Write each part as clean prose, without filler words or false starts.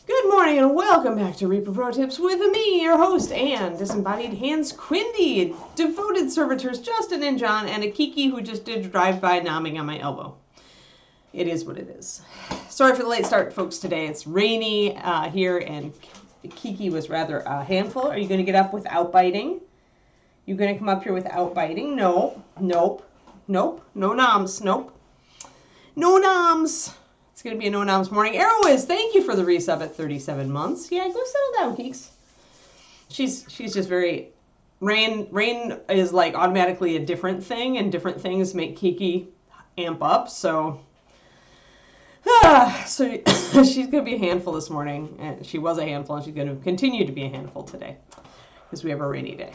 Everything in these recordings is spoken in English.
Good morning and welcome back to Reaper Pro Tips with me, your host and disembodied hands Quindy, devoted servitors Justin and John, and a Kiki who just did drive-by nomming on my elbow. It is what it is. Sorry for the late start, folks, today. It's rainy here, and Kiki was rather a handful. Are you going to get up without biting? You going to come up here without biting? No. Nope. Nope. No noms. Nope. No noms. It's going to be a no-noms morning. Arrowiz, thank you for the resub at 37 months. Yeah, go settle down, Keeks. She's just very... Rain is like automatically a different thing, and different things make Kiki amp up, so... so she's going to be a handful this morning, and she was a handful, and she's going to continue to be a handful today, because we have a rainy day.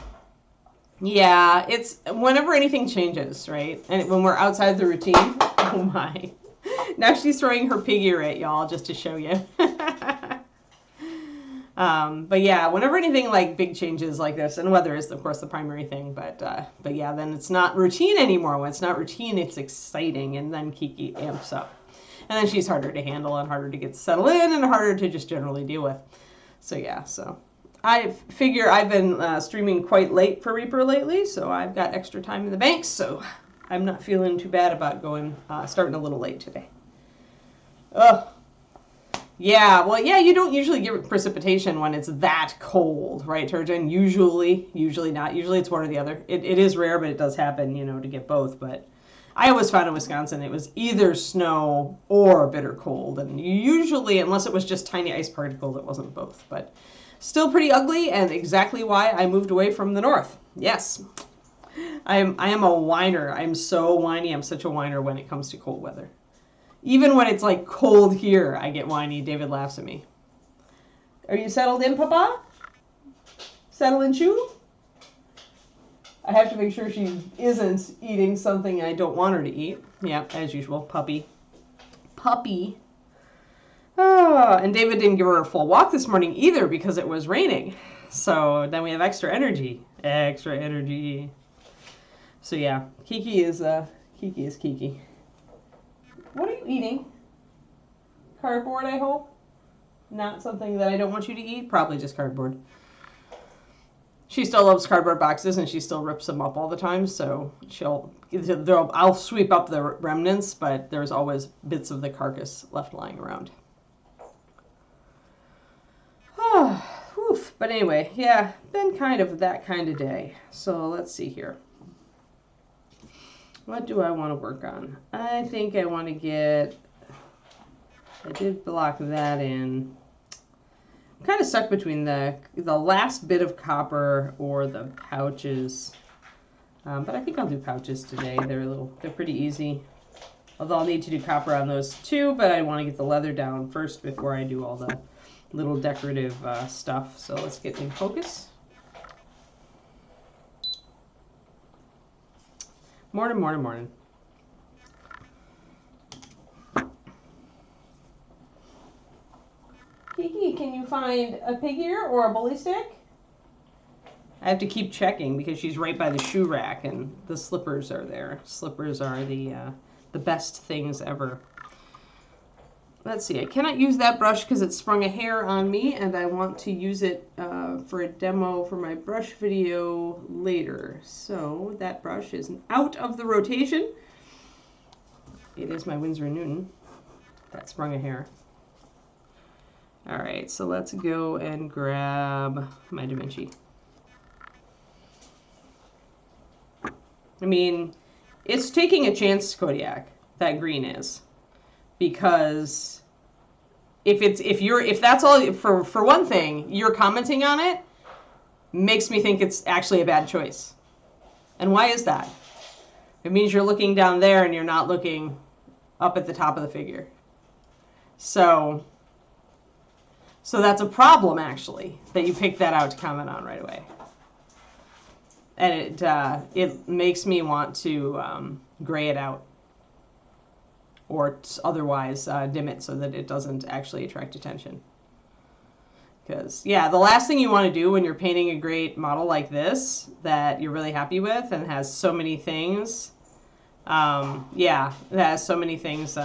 Yeah, it's whenever anything changes, right? And when we're outside the routine, oh my... Now she's throwing her pig ear at y'all just to show you. But yeah, whenever anything like big changes like this, and weather is of course the primary thing, but yeah, then it's not routine anymore. When it's not routine, it's exciting, and then Kiki amps up. And then she's harder to handle and harder to get settled in and harder to just generally deal with. So yeah, so I figure I've been streaming quite late for Reaper lately, so I've got extra time in the bank, so I'm not feeling too bad about starting a little late today. Ugh. Yeah, well, yeah, you don't usually get precipitation when it's that cold, right, Turgeon? Usually not. Usually it's one or the other. It is rare, but it does happen, to get both. But I always found in Wisconsin it was either snow or bitter cold. And usually, unless it was just tiny ice particles, it wasn't both. But still pretty ugly, and exactly why I moved away from the north. Yes. I am a whiner. I'm so whiny. I'm such a whiner when it comes to cold weather. Even when it's like cold here, I get whiny. David laughs at me. Are you settled in, Papa? Settled in, Chew? I have to make sure she isn't eating something I don't want her to eat. Yeah, as usual. Puppy. Oh, and David didn't give her a full walk this morning either because it was raining. So then we have extra energy. So yeah, Kiki is Kiki. What are you eating? Cardboard, I hope? Not something that I don't want you to eat? Probably just cardboard. She still loves cardboard boxes, and she still rips them up all the time, so I'll sweep up the remnants, but there's always bits of the carcass left lying around. But anyway, yeah, been kind of that kind of day. So let's see here. What do I want to work on? I think I want to get... I did block that in. I'm kind of stuck between the last bit of copper or the pouches. But I think I'll do pouches today. They're pretty easy. Although I'll need to do copper on those too, but I want to get the leather down first before I do all the little decorative stuff. So let's get in focus. Morning. Kiki, can you find a pig ear or a bully stick? I have to keep checking because she's right by the shoe rack and the slippers are there. Slippers are the best things ever. Let's see, I cannot use that brush because it sprung a hair on me, and I want to use it for a demo for my brush video later. So that brush is out of the rotation. It is my Winsor & Newton. That sprung a hair. All right, so let's go and grab my Da Vinci. I mean, it's taking a chance, Kodiak, that green is. Because if that's all, for one thing, you're commenting on it, makes me think it's actually a bad choice. And why is that? It means you're looking down there and you're not looking up at the top of the figure. So that's a problem, actually, that you picked that out to comment on right away. And it makes me want to gray it out. Or otherwise dim it so that it doesn't actually attract attention. Because, yeah, the last thing you want to do when you're painting a great model like this that you're really happy with and has so many things Yeah, it has so many things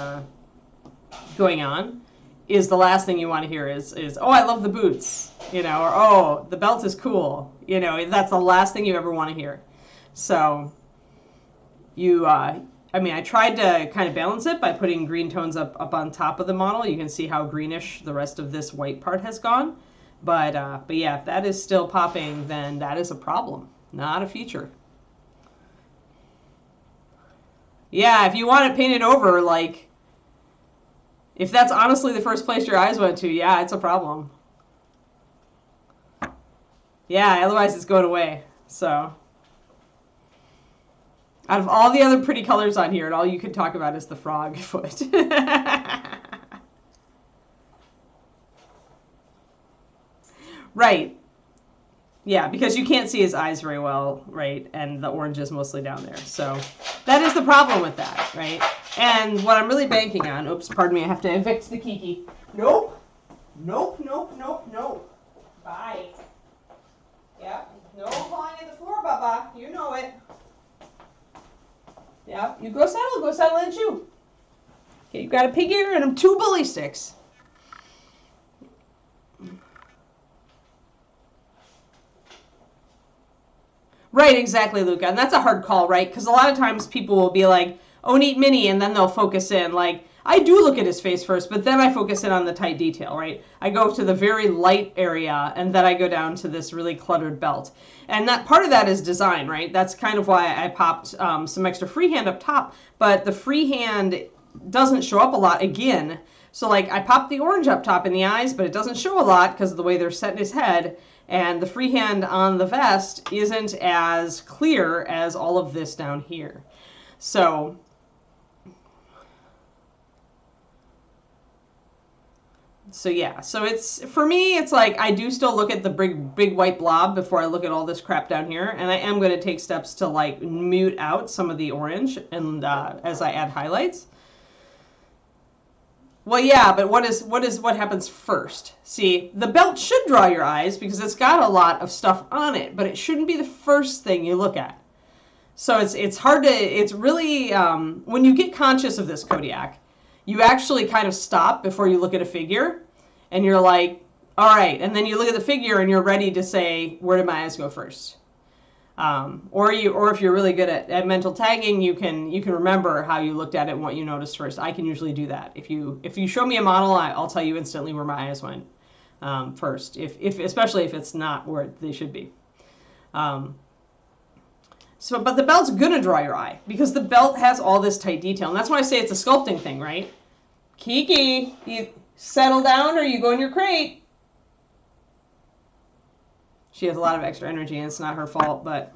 going on, is the last thing you want to hear is oh, I love the boots, you know, or oh, the belt is cool, you know. That's the last thing you ever want to hear. So you I mean, I tried to kind of balance it by putting green tones up on top of the model. You can see how greenish the rest of this white part has gone. But yeah, if that is still popping, then that is a problem, not a feature. Yeah, if you want it painted over, like, if that's honestly the first place your eyes went to, yeah, it's a problem. Yeah, otherwise it's going away. So, out of all the other pretty colors on here, and all you could talk about is the frog foot. Right. Yeah, because you can't see his eyes very well, right? And the orange is mostly down there. So that is the problem with that, right? And what I'm really banking on, oops, pardon me, I have to evict the Kiki. Nope. Nope, nope, nope, nope. Bye. Yep. No falling in the floor, Bubba. You know it. Yep. You go settle in shoe. Okay, you've got a pig ear and 2 bully sticks. Right, exactly, Luca. And that's a hard call, right? Because a lot of times people will be like, oh, neat mini, and then they'll focus in. Like, I do look at his face first, but then I focus in on the tight detail, right? I go to the very light area, and then I go down to this really cluttered belt. And that part of that is design, right? That's kind of why I popped some extra freehand up top, but the freehand doesn't show up a lot again. So, like, I popped the orange up top in the eyes, but it doesn't show a lot because of the way they're set in his head. And the freehand on the vest isn't as clear as all of this down here. So yeah, so it's, for me, it's like I do still look at the big white blob before I look at all this crap down here, and I am going to take steps to like mute out some of the orange and as I add highlights. Well, yeah, but what happens first? See, the belt should draw your eyes because it's got a lot of stuff on it, but it shouldn't be the first thing you look at. So it's hard to, it's really, when you get conscious of this, Kodiak, you actually kind of stop before you look at a figure, and you're like, all right, and then you look at the figure and you're ready to say, where did my eyes go first? Or if you're really good at mental tagging, you can remember how you looked at it and what you noticed first. I can usually do that. If you show me a model, I'll tell you instantly where my eyes went first. Especially if it's not where they should be. But the belt's gonna draw your eye because the belt has all this tight detail, and that's why I say it's a sculpting thing, right? Kiki, you settle down or you go in your crate. She has a lot of extra energy, and it's not her fault, but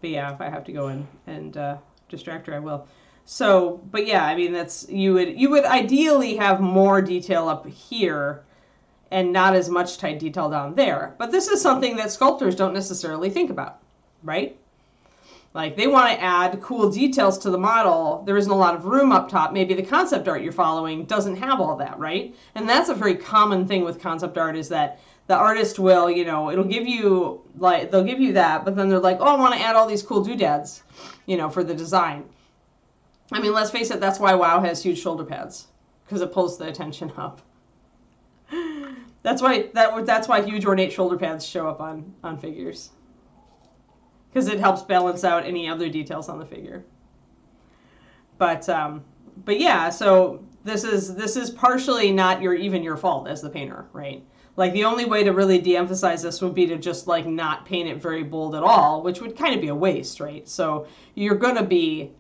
yeah, if I have to go in and distract her, I will. So, but yeah, I mean, that's, you would ideally have more detail up here and not as much tight detail down there. But this is something that sculptors don't necessarily think about, right? Like, they want to add cool details to the model. There isn't a lot of room up top. Maybe the concept art you're following doesn't have all that, right? And that's a very common thing with concept art, is that the artist will, you know, it'll give you, like, they'll give you that, but then they're like, oh, I want to add all these cool doodads, you know, for the design. I mean, let's face it, that's why WoW has huge shoulder pads, because it pulls the attention up. That's why huge ornate shoulder pads show up on figures, because it helps balance out any other details on the figure. But yeah, so this is partially not even your fault as the painter, right? Like, the only way to really de-emphasize this would be to just like not paint it very bold at all, which would kind of be a waste, right? So you're gonna be,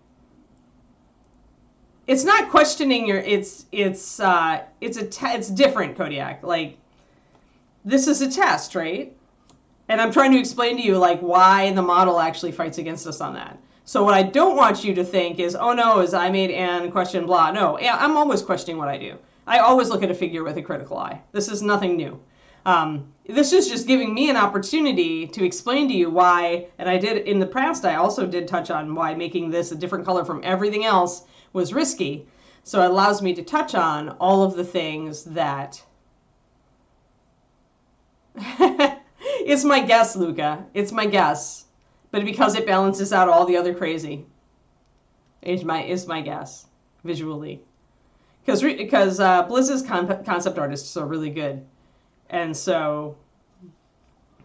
it's not questioning your, it's different, Kodiak. Like, this is a test, right? And I'm trying to explain to you, like, why the model actually fights against us on that. So what I don't want you to think is, oh no, is I made Anne question blah. No, I'm always questioning what I do. I always look at a figure with a critical eye. This is nothing new. This is just giving me an opportunity to explain to you why, and I did in the past, I also did touch on why making this a different color from everything else was risky. So it allows me to touch on all of the things that It's my guess, Luca. It's my guess. But because it balances out all the other crazy. It's my guess. Visually. Because Blizz's concept artists are really good. And so,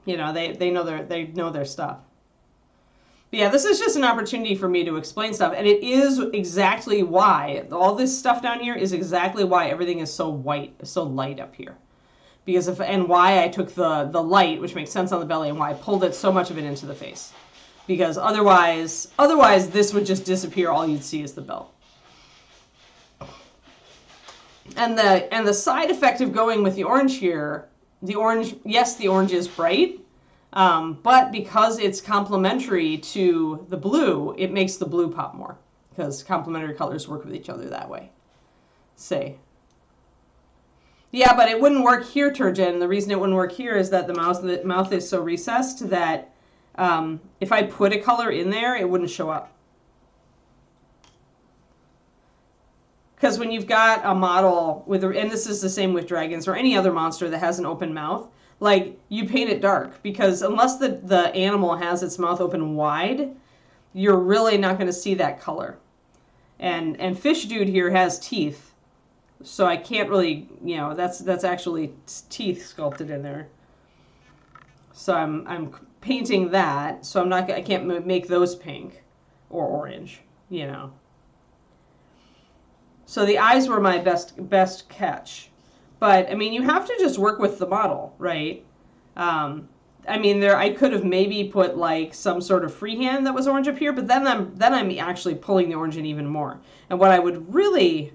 you know, they know their stuff. But yeah, this is just an opportunity for me to explain stuff. And it is exactly why, all this stuff down here is exactly why everything is so white, so light up here. Because and why I took the light, which makes sense on the belly, and why I pulled it so much of it into the face. Because otherwise this would just disappear. All you'd see is the belt. And the side effect of going with the orange here, the orange is bright. But because it's complementary to the blue, it makes the blue pop more. Because complementary colors work with each other that way. Say. Yeah, but it wouldn't work here, Turgeon. The reason it wouldn't work here is that the mouth is so recessed that if I put a color in there, it wouldn't show up. Because when you've got a model with, and this is the same with dragons or any other monster that has an open mouth, like, you paint it dark, because unless the animal has its mouth open wide, you're really not going to see that color. And Fish Dude here has teeth, so I can't really, you know, that's actually teeth sculpted in there. So I'm painting that, so I can't make those pink or orange, you know. So the eyes were my best catch. But, I mean, you have to just work with the model, right? I mean, I could have maybe put, like, some sort of freehand that was orange up here, but then I'm actually pulling the orange in even more. And what I would really...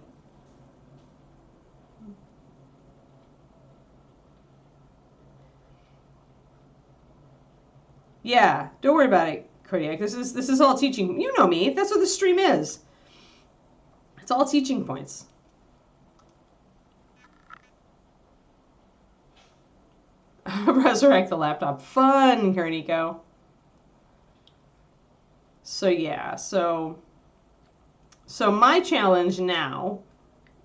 Yeah, don't worry about it, Kodiak. This is all teaching. You know me. That's what the stream is. It's all teaching points. Resurrect the laptop. Fun, Carnico. So yeah, so my challenge now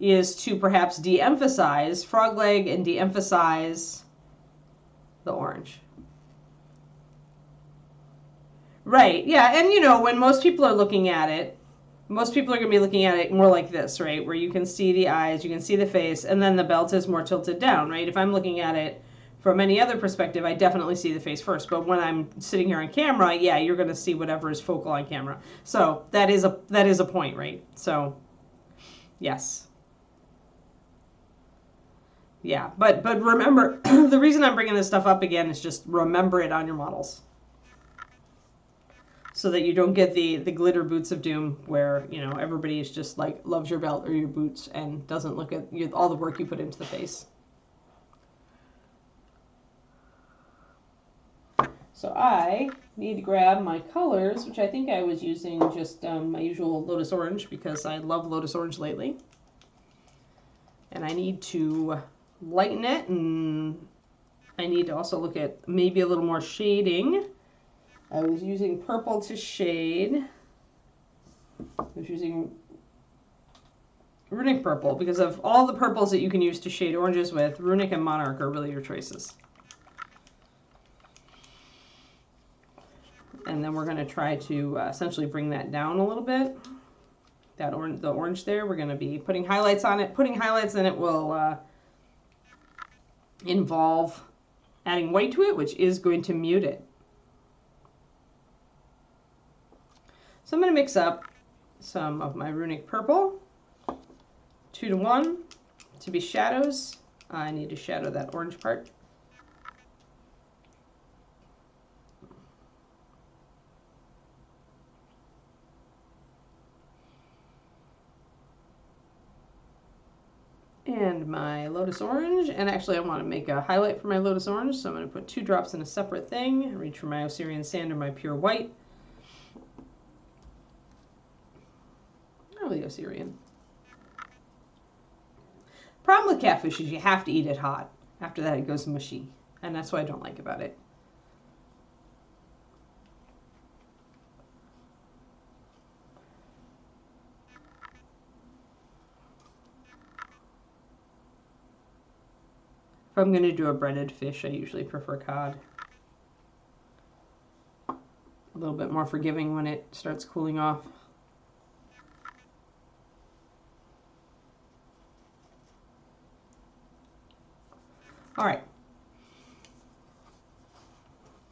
is to perhaps de-emphasize frog leg and de-emphasize the orange. Right, yeah, and you know, when most people are looking at it, most people are going to be looking at it more like this, right? Where you can see the eyes, you can see the face, and then the belt is more tilted down, right? If I'm looking at it from any other perspective, I definitely see the face first. But when I'm sitting here on camera, yeah, you're going to see whatever is focal on camera. So that is a point, right? So, yes. Yeah, but remember, the reason I'm bringing this stuff up again is just remember it on your models. So that you don't get the glitter boots of doom where, you know, everybody is just like loves your belt or your boots and doesn't look at all the work you put into the face. So I need to grab my colors, which I think I was using just my usual Lotus Orange because I love Lotus Orange lately. And I need to lighten it, and I need to also look at maybe a little more shading. I was using purple to shade. I was using Runic purple because of all the purples that you can use to shade oranges with. Runic and Monarch are really your choices. And then we're going to try to essentially bring that down a little bit. The orange there, we're going to be putting highlights on it. Putting highlights in it will involve adding white to it, which is going to mute it. So I'm going to mix up some of my Runic purple, 2:1, to be shadows. I need to shadow that orange part. And my Lotus Orange, and actually I want to make a highlight for my Lotus Orange, so I'm going to put 2 drops in a separate thing, reach for my Osirian Sand or my Pure White. Oh, the Osirian. Problem with catfish is you have to eat it hot. After that it goes mushy, and that's what I don't like about it. If I'm going to do a breaded fish, I usually prefer cod. a little bit more forgiving when it starts cooling off. All right.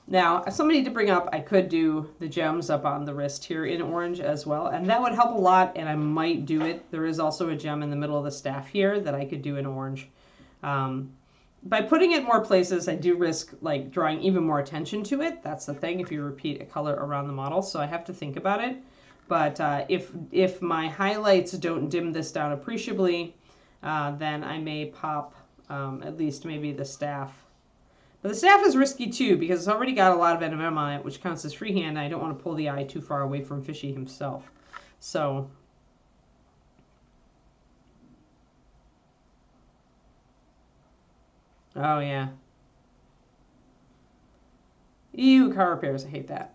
Now, somebody to bring up, I could do the gems up on the wrist here in orange as well, and that would help a lot, and I might do it. There is also a gem in the middle of the staff here that I could do in orange. By putting it more places, I do risk like drawing even more attention to it. That's the thing if you repeat a color around the model, so I have to think about it. But if my highlights don't dim this down appreciably, then I may pop at least maybe the staff. But the staff is risky too because it's already got a lot of NMM on it, which counts as freehand. I don't want to pull the eye too far away from Fishy himself. So, oh yeah. Ew, car repairs. I hate that.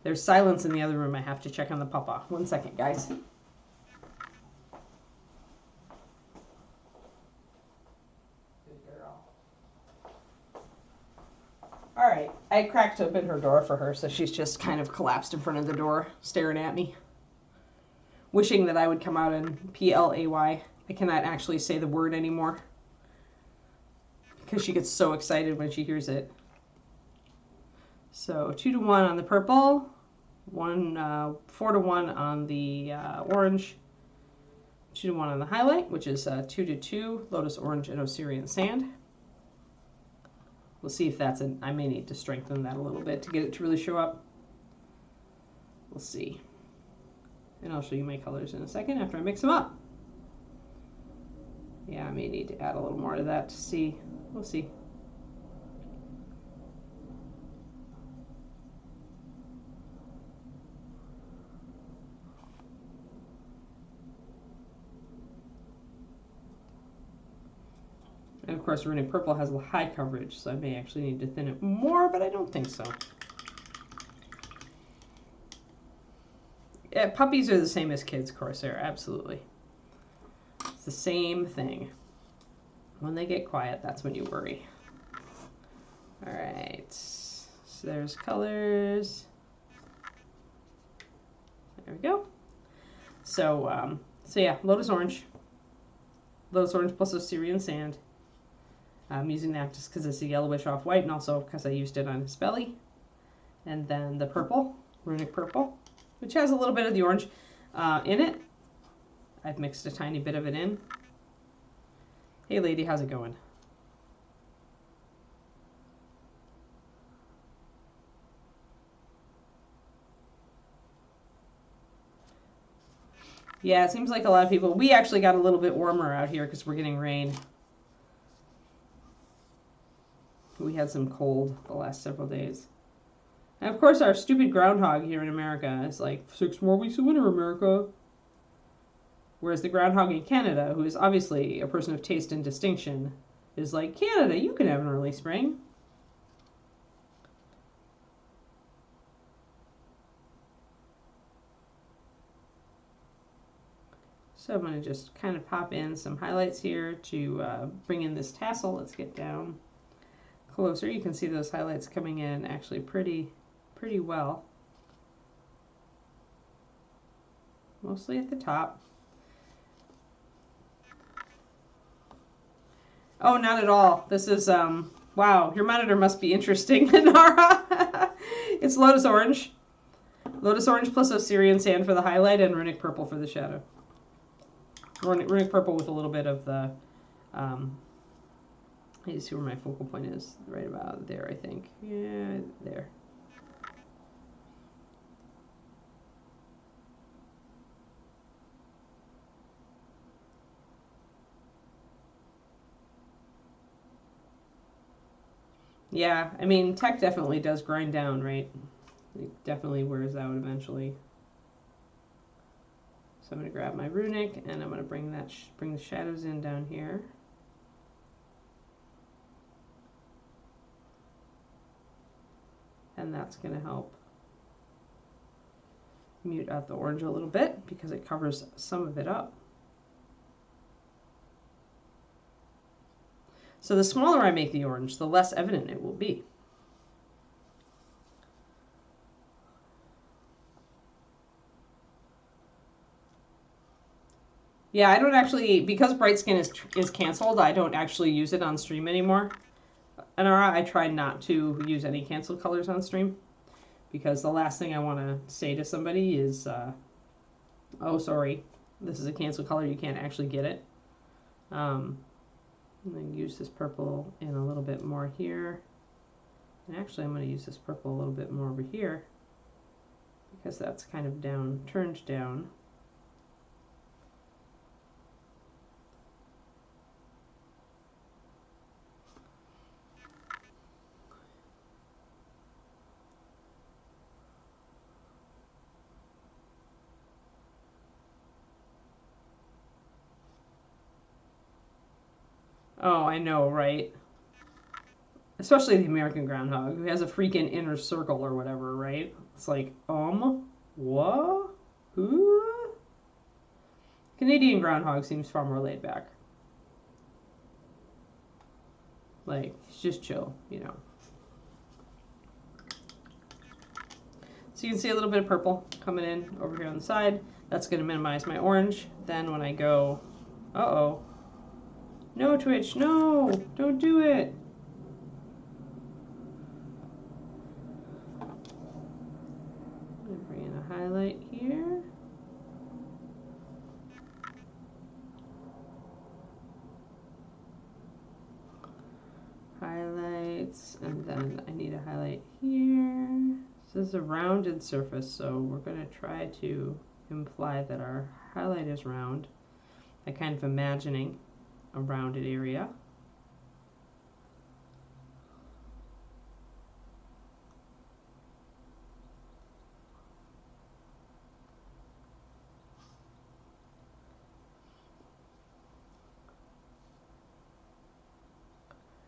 There's silence in the other room. I have to check on the papa. 1 second, guys. All right, I cracked open her door for her, so she's just kind of collapsed in front of the door, staring at me, wishing that I would come out and P-L-A-Y. I cannot actually say the word anymore because she gets so excited when she hears it. So 2 to 1 on the purple, 4 to 1 on the orange, 2 to 1 on the highlight, which is 2 to 2, Lotus Orange and Osirian Sand. We'll see if that's I may need to strengthen that a little bit to get it to really show up. We'll see. And I'll show you my colors in a second after I mix them up. Yeah, I may need to add a little more to that to see. We'll see. And of course, Runic Purple has a high coverage, so I may actually need to thin it more, but I don't think so. Yeah, puppies are the same as kids, Corsair, absolutely. It's the same thing. When they get quiet, that's when you worry. All right, so there's colors. There we go. So, yeah, Lotus Orange plus Osirian Sand. I'm using that just because it's a yellowish off-white and also because I used it on his belly. And then the purple, Runic Purple, which has a little bit of the orange in it. I've mixed a tiny bit of it in. Hey lady, how's it going? Yeah, it seems like a lot of people, we actually got a little bit warmer out here because we're getting rain. We had some cold the last several days. And of course, our stupid groundhog here in America is like 6 more weeks of winter, America. Whereas the groundhog in Canada, who is obviously a person of taste and distinction, is like, Canada, you can have an early spring. So I'm going to just kind of pop in some highlights here to bring in this tassel. Let's get down closer. You can see those highlights coming in actually pretty well. Mostly at the top. Oh, not at all. This is, wow, your monitor must be interesting, Nara. It's Lotus Orange. Lotus Orange plus Osirian Sand for the highlight and Runic Purple for the shadow. Runic Purple with a little bit of the, I need to see where my focal point is. Right about there, I think. Yeah, there. Yeah, I mean, tech definitely does grind down, right? It definitely wears out eventually. So I'm going to grab my Runic and I'm going to bring the shadows in down here. And that's going to help mute out the orange a little bit because it covers some of it up. So the smaller I make the orange, the less evident it will be. Yeah, I don't actually, because Bright Skin is canceled, I don't actually use it on stream anymore. Anara, I try not to use any canceled colors on stream, because the last thing I want to say to somebody is, oh, sorry, this is a canceled color, you can't actually get it. I'm going to use this purple in a little bit more here. And actually, I'm going to use this purple a little bit more over here, because that's kind of down, turned down. Oh, I know, right? Especially the American groundhog, who has a freaking inner circle or whatever, right? It's like, what? Who? Canadian groundhog seems far more laid back. Like, he's just chill, you know. So you can see a little bit of purple coming in over here on the side. That's going to minimize my orange. Then when I go, uh-oh. No, Twitch, no! Don't do it! I'm going to bring in a highlight here. Highlights, and then I need a highlight here. This is a rounded surface, so we're going to try to imply that our highlight is round by kind of imagining a rounded area.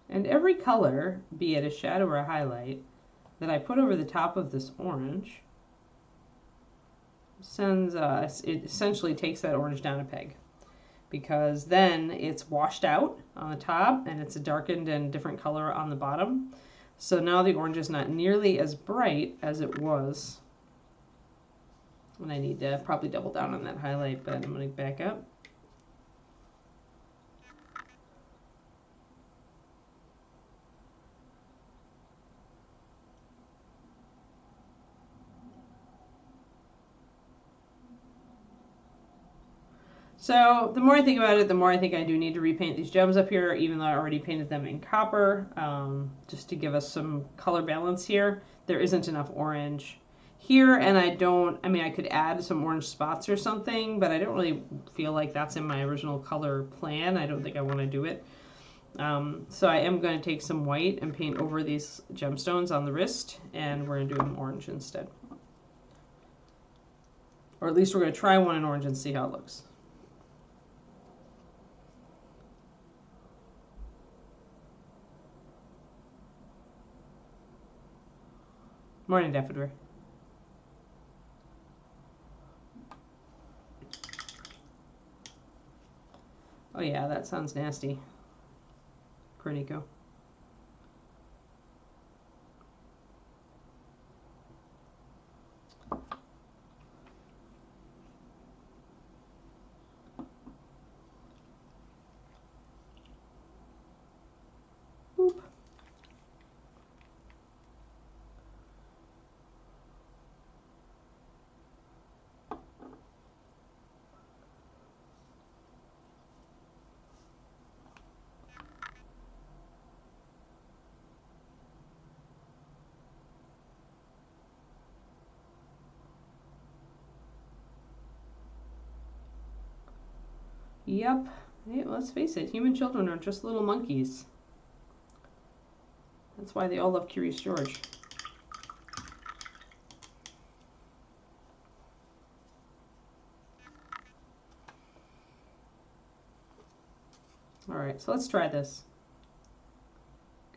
And every color, be it a shadow or a highlight, that I put over the top of this orange sends, it essentially takes that orange down a peg, because then it's washed out on the top and it's a darkened and different color on the bottom. So now the orange is not nearly as bright as it was. And I need to probably double down on that highlight, but I'm going to back up. So the more I think about it, the more I think I do need to repaint these gems up here, even though I already painted them in copper, just to give us some color balance here. There isn't enough orange here, and I could add some orange spots or something, but I don't really feel like that's in my original color plan. I don't think I want to do it. So I am going to take some white and paint over these gemstones on the wrist, and we're going to do them orange instead. Or at least we're going to try one in orange and see how it looks. Morning, Daffodil. Oh yeah, that sounds nasty. Cornico. Boop. Yep. Hey, let's face it, human children are just little monkeys. That's why they all love Curious George. All right, so let's try this.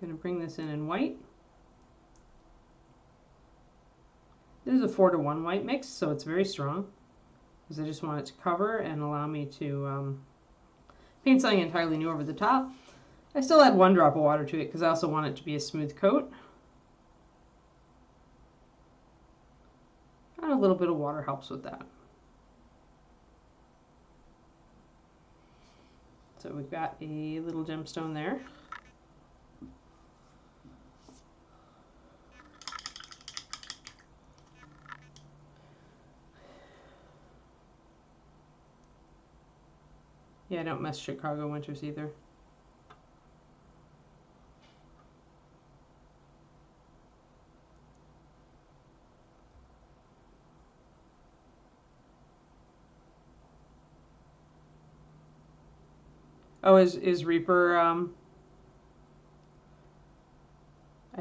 Gonna bring this in white. This is a 4-to-1 white mix, so it's very strong, because I just want it to cover and allow me to paint something entirely new over the top. I still add 1 drop of water to it because I also want it to be a smooth coat. And a little bit of water helps with that. So we've got a little gemstone there. Yeah, I don't mess Chicago winters either. Oh, is Reaper, I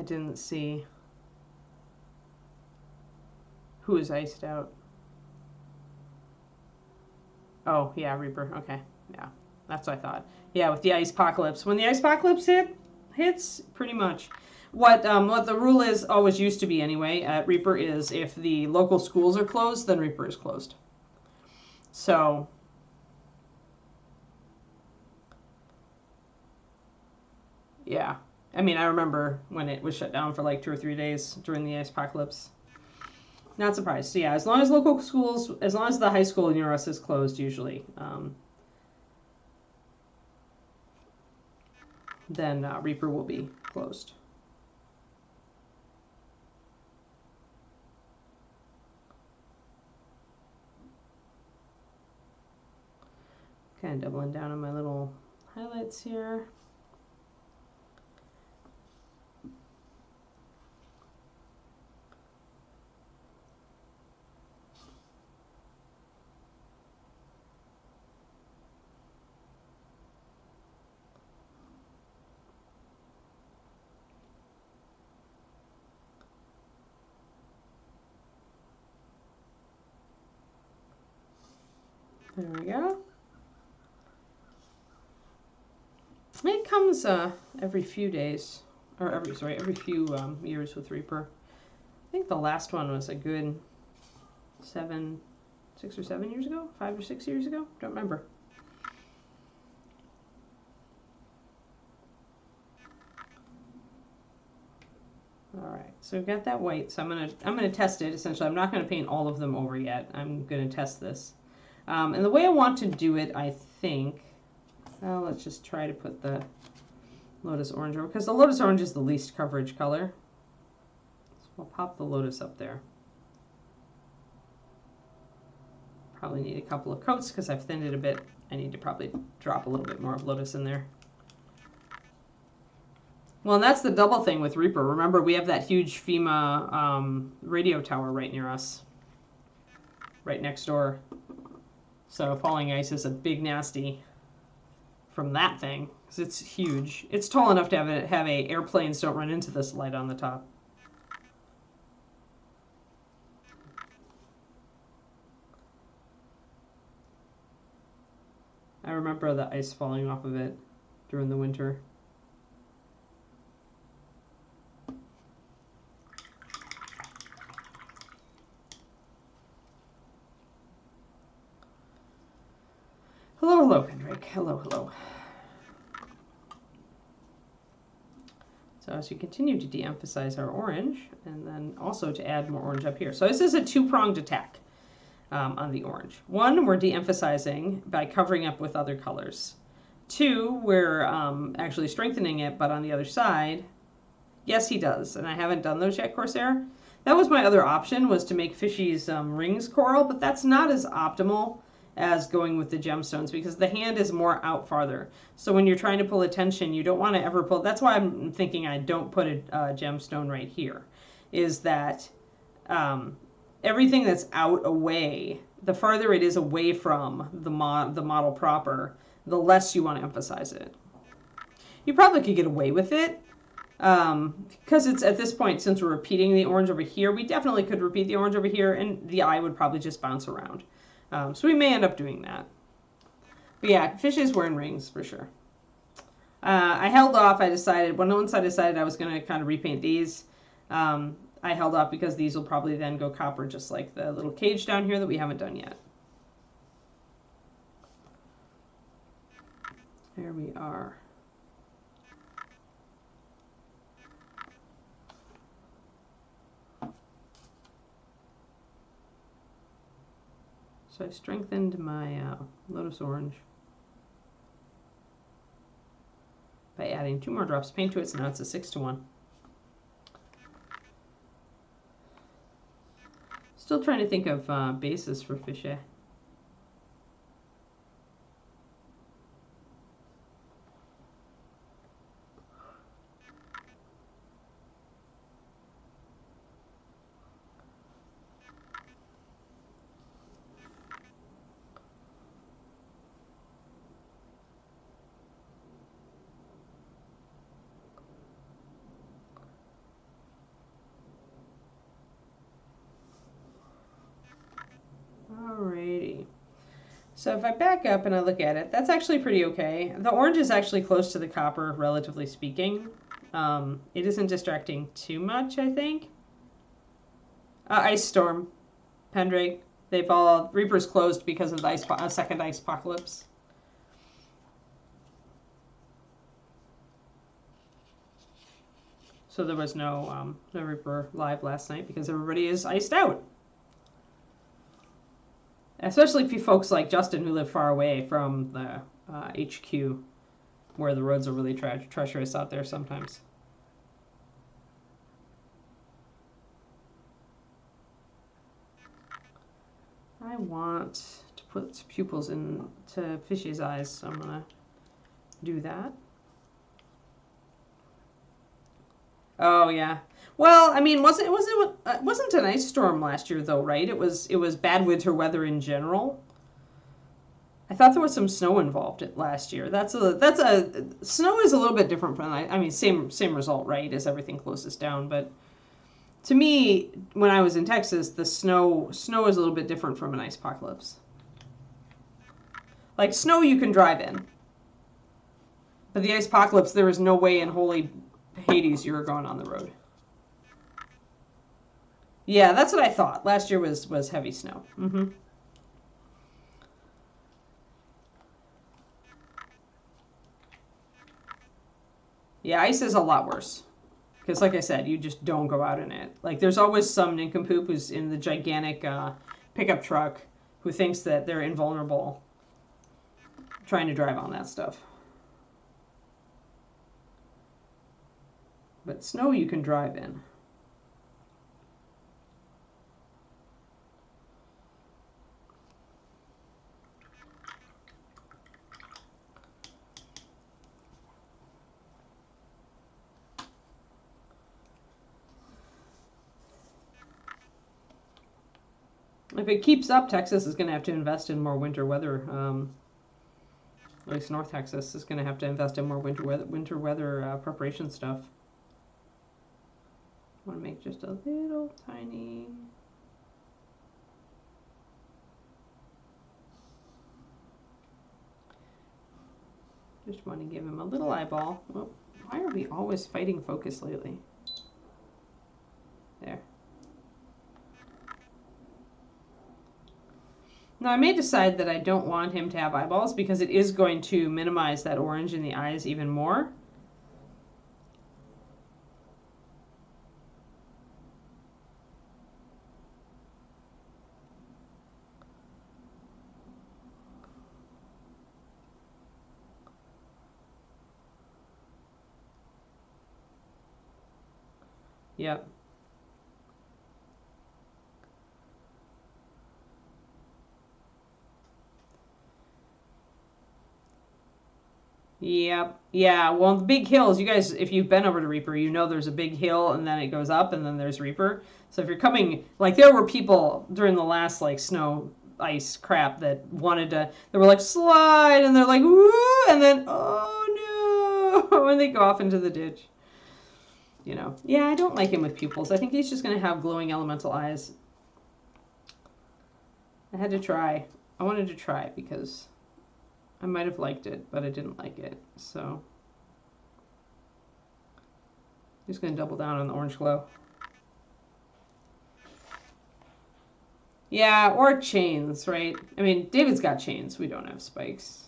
didn't see who is iced out. Oh, yeah, Reaper, okay, yeah, that's what I thought. Yeah, with the ice apocalypse. When the ice apocalypse hits, pretty much. What the rule is, always used to be anyway, at Reaper is if the local schools are closed, then Reaper is closed. So, yeah. I mean, I remember when it was shut down for like 2 or 3 days during the ice apocalypse. Not surprised. So yeah, as long as local schools, as long as the high school near us is closed, usually, then Reaper will be closed. Kind of doubling down on my little highlights here. There we go. It comes every few days, or every few years with Reaper. I think the last one was a good 6 or 7 years ago, 5 or 6 years ago. Don't remember. All right, so we've got that white. So I'm gonna test it. Essentially, I'm not gonna paint all of them over yet. I'm gonna test this, and the way I want to do it, I think. Well, let's just try to put the Lotus Orange over, because the Lotus Orange is the least coverage color. So we'll pop the Lotus up there. Probably need a couple of coats because I've thinned it a bit. I need to probably drop a little bit more of Lotus in there. Well, and that's the double thing with Reaper. Remember, we have that huge FEMA radio tower right near us, right next door. So falling ice is a big nasty from that thing, because it's huge. It's tall enough to have airplanes don't run into this light on the top. I remember the ice falling off of it during the winter. Hello, hello, Kendrick. Hello, hello. So as we continue to de-emphasize our orange, and then also to add more orange up here. So this is a two-pronged attack on the orange. One, we're de-emphasizing by covering up with other colors. Two, we're actually strengthening it, but on the other side, yes, he does. And I haven't done those yet, Corsair. That was my other option, was to make Fishy's rings coral, but that's not as optimal as going with the gemstones, because the hand is more out farther. So when you're trying to pull attention, you don't want to ever pull. That's why I'm thinking I don't put a gemstone right here, is that everything that's out away, the farther it is away from the model proper, the less you want to emphasize it. You probably could get away with it, because it's at this point, since we're repeating the orange over here, we definitely could repeat the orange over here, and the eye would probably just bounce around. So we may end up doing that. But yeah, Fish is wearing rings for sure. I held off. I decided, once I decided I was going to kind of repaint these, I held off because these will probably then go copper, just like the little cage down here that we haven't done yet. There we are. So I strengthened my Lotus Orange by adding 2 more drops of paint to it, so now it's a 6-to-1. Still trying to think of bases for Fichet. Alrighty. So if I back up and I look at it, that's actually pretty okay. The orange is actually close to the copper, relatively speaking. It isn't distracting too much, I think. Ice Storm, Pendrake, they've all... Reaper's closed because of the second Ice Apocalypse. So there was no Reaper live last night because everybody is iced out. Especially if you folks like Justin who live far away from the HQ, where the roads are really treacherous out there sometimes. I want to put pupils into Fishy's eyes, so I'm going to do that. Oh yeah. Well, I mean, it wasn't an ice storm last year though, right? It was bad winter weather in general. I thought there was some snow involved last year. Snow is a little bit different from, I mean, same result, right? As everything closes down, but to me, when I was in Texas, the snow is a little bit different from an ice apocalypse. Like snow you can drive in. But the ice apocalypse, there was no way in holy Hades you were going on the road. Yeah, that's what I thought. Last year was heavy snow. Yeah, ice is a lot worse. Because like I said, you just don't go out in it. Like there's always some nincompoop who's in the gigantic pickup truck who thinks that they're invulnerable trying to drive on that stuff. But snow you can drive in. If it keeps up, Texas is going to have to invest in more winter weather. At least North Texas is going to have to invest in more winter weather preparation stuff. I want to make just a little tiny... Just want to give him a little eyeball. Oh, why are we always fighting focus lately? There. Now I may decide that I don't want him to have eyeballs because it is going to minimize that orange in the eyes even more. Yep. Yep. Yeah. Well, the big hills, you guys, if you've been over to Reaper, you know there's a big hill and then it goes up and then there's Reaper. So if you're coming, like there were people during the last like snow ice crap that wanted to, they were like slide and they're like, woo, and then, oh no, when they go off into the ditch. You know, yeah, I don't like him with pupils. I think he's just going to have glowing elemental eyes. I had to try. I wanted to try because I might have liked it, but I didn't like it. So I'm just going to double down on the orange glow. Yeah, or chains, right? I mean, David's got chains. We don't have spikes.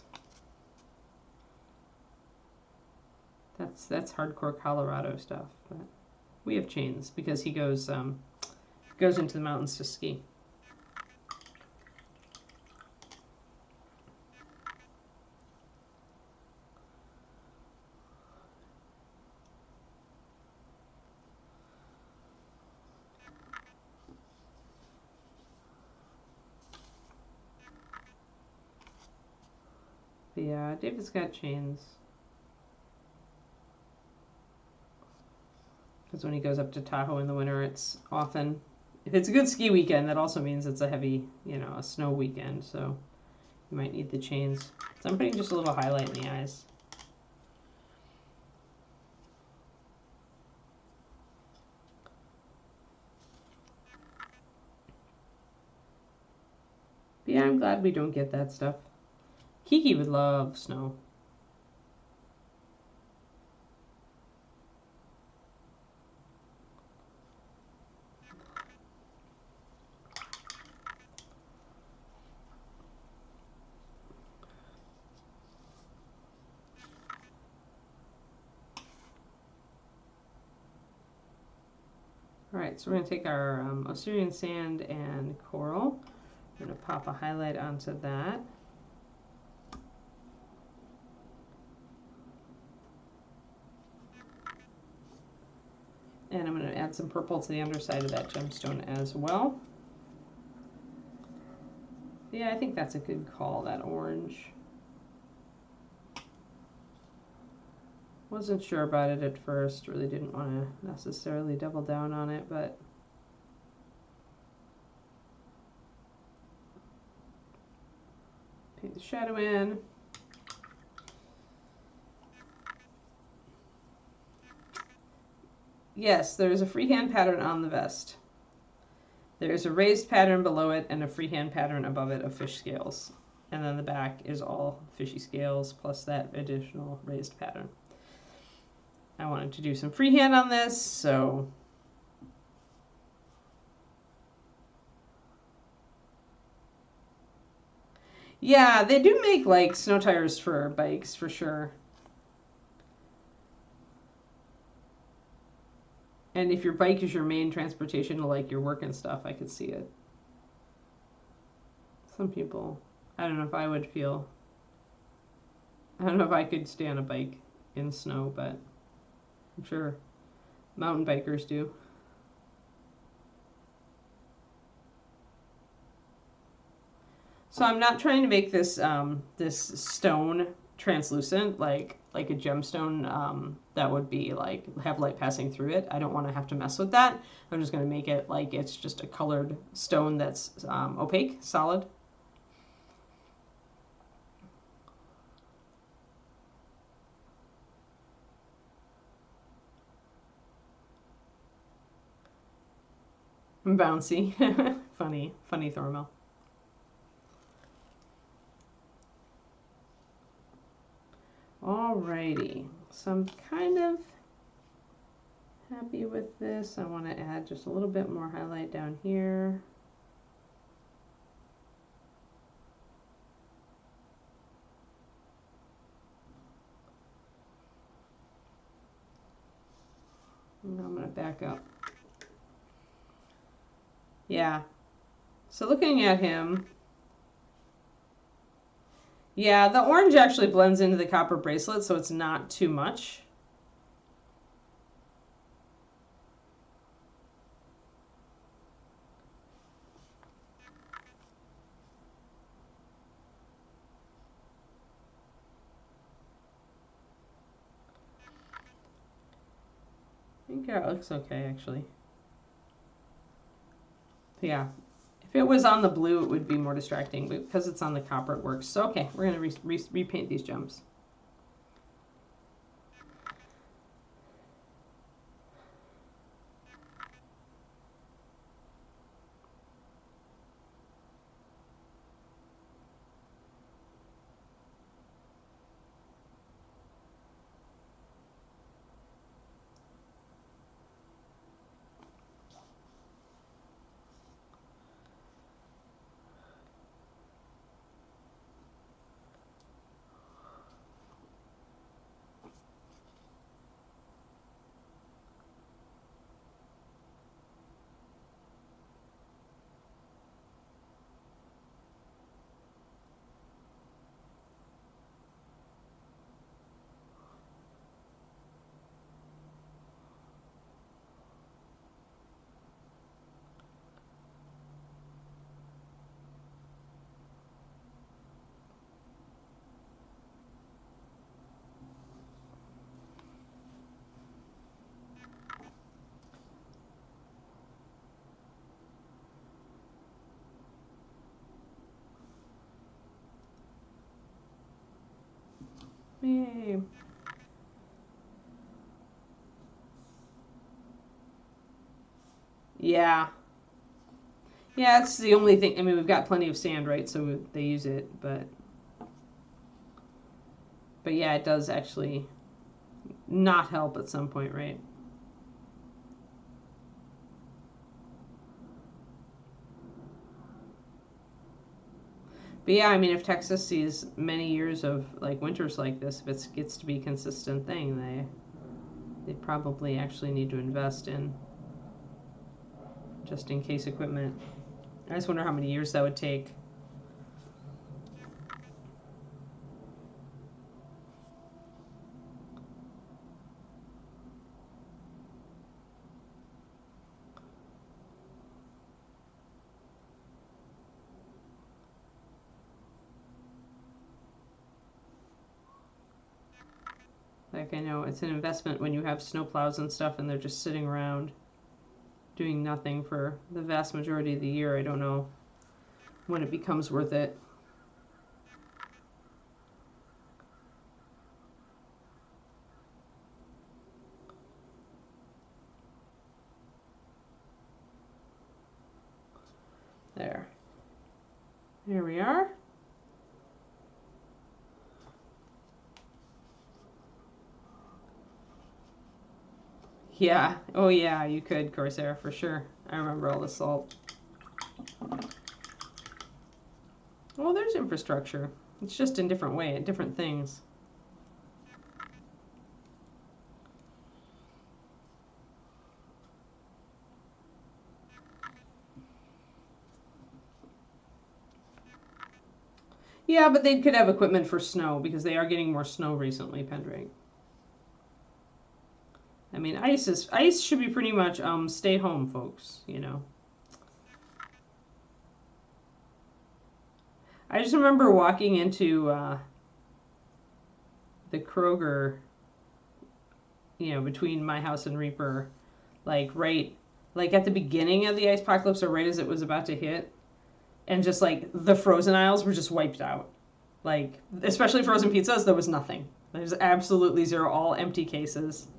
That's hardcore Colorado stuff, but we have chains because he goes into the mountains to ski. Yeah, David's got chains. Because when he goes up to Tahoe in the winter, it's often, if it's a good ski weekend, that also means it's a heavy, you know, a snow weekend. So you might need the chains. So I'm putting just a little highlight in the eyes. But yeah, I'm glad we don't get that stuff. Kiki would love snow. Alright, so we're going to take our Osirian sand and coral. We're going to pop a highlight onto that. And I'm going to add some purple to the underside of that gemstone as well. Yeah, I think that's a good call, that orange. Wasn't sure about it at first, really didn't want to necessarily double down on it, but paint the shadow in. Yes, there's a freehand pattern on the vest. There's a raised pattern below it and a freehand pattern above it of fish scales. And then the back is all fishy scales plus that additional raised pattern. I wanted to do some freehand on this, so yeah, they do make like snow tires for bikes for sure. And if your bike is your main transportation to like your work and stuff, I could see it. Some people, I don't know if I would feel, I don't know if I could stay on a bike in snow, but I'm sure mountain bikers do. So I'm not trying to make this this stone translucent like a gemstone that would be like have light passing through it. I don't want to have to mess with that. I'm just going to make it like it's just a colored stone that's opaque, solid. Bouncy. funny Thormel. Alrighty, so I'm kind of happy with this. I want to add just a little bit more highlight down here. And I'm going to back up. Yeah, so looking at him, yeah, the orange actually blends into the copper bracelet, so it's not too much. I think it looks okay, actually. Yeah, if it was on the blue, it would be more distracting, but because it's on the copper, it works. So, okay, we're going to repaint these gems. Yay. Yeah. Yeah, it's the only thing. I mean, we've got plenty of sand, right? So they use it, but yeah, it does actually not help at some point, right? But yeah, I mean, if Texas sees many years of like winters like this, if it gets to be a consistent thing, they probably actually need to invest in just in case equipment. I just wonder how many years that would take. Like, I know it's an investment when you have snowplows and stuff and they're just sitting around doing nothing for the vast majority of the year. I don't know when it becomes worth it. There. Here we are. Yeah. Oh, yeah, you could, Corsair, for sure. I remember all the salt. Well, there's infrastructure. It's just in different way, different things. Yeah, but they could have equipment for snow because they are getting more snow recently, Pendrake. I mean, ice should be pretty much stay home, folks. You know. I just remember walking into the Kroger, you know, between my house and Reaper, like at the beginning of the ice apocalypse, or right as it was about to hit, and just like the frozen aisles were just wiped out. Like, especially frozen pizzas, there was nothing. There's absolutely zero, all empty cases.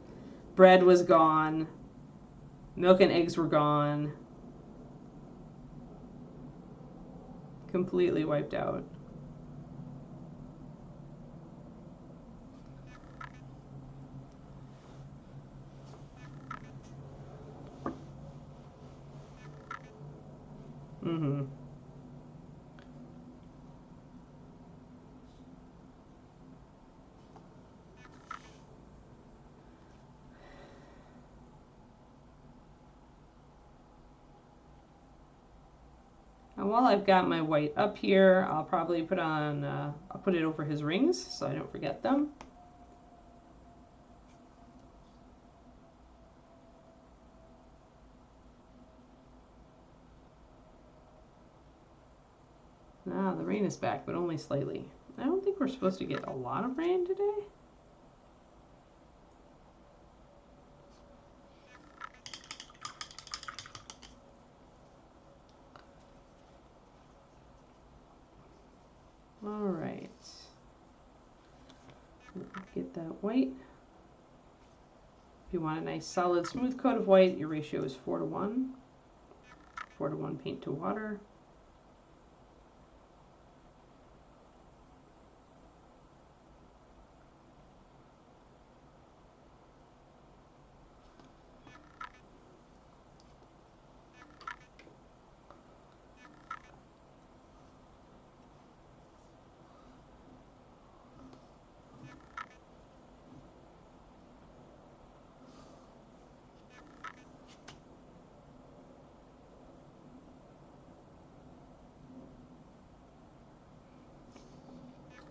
Bread was gone. Milk and eggs were gone. Completely wiped out. Mm-hmm. And while I've got my white up here, I'll probably put on, I'll put it over his rings so I don't forget them. Ah, the rain is back, but only slightly. I don't think we're supposed to get a lot of rain today. All right. Get that white. If you want a nice solid smooth coat of white, your ratio is 4:1. 4:1 paint to water.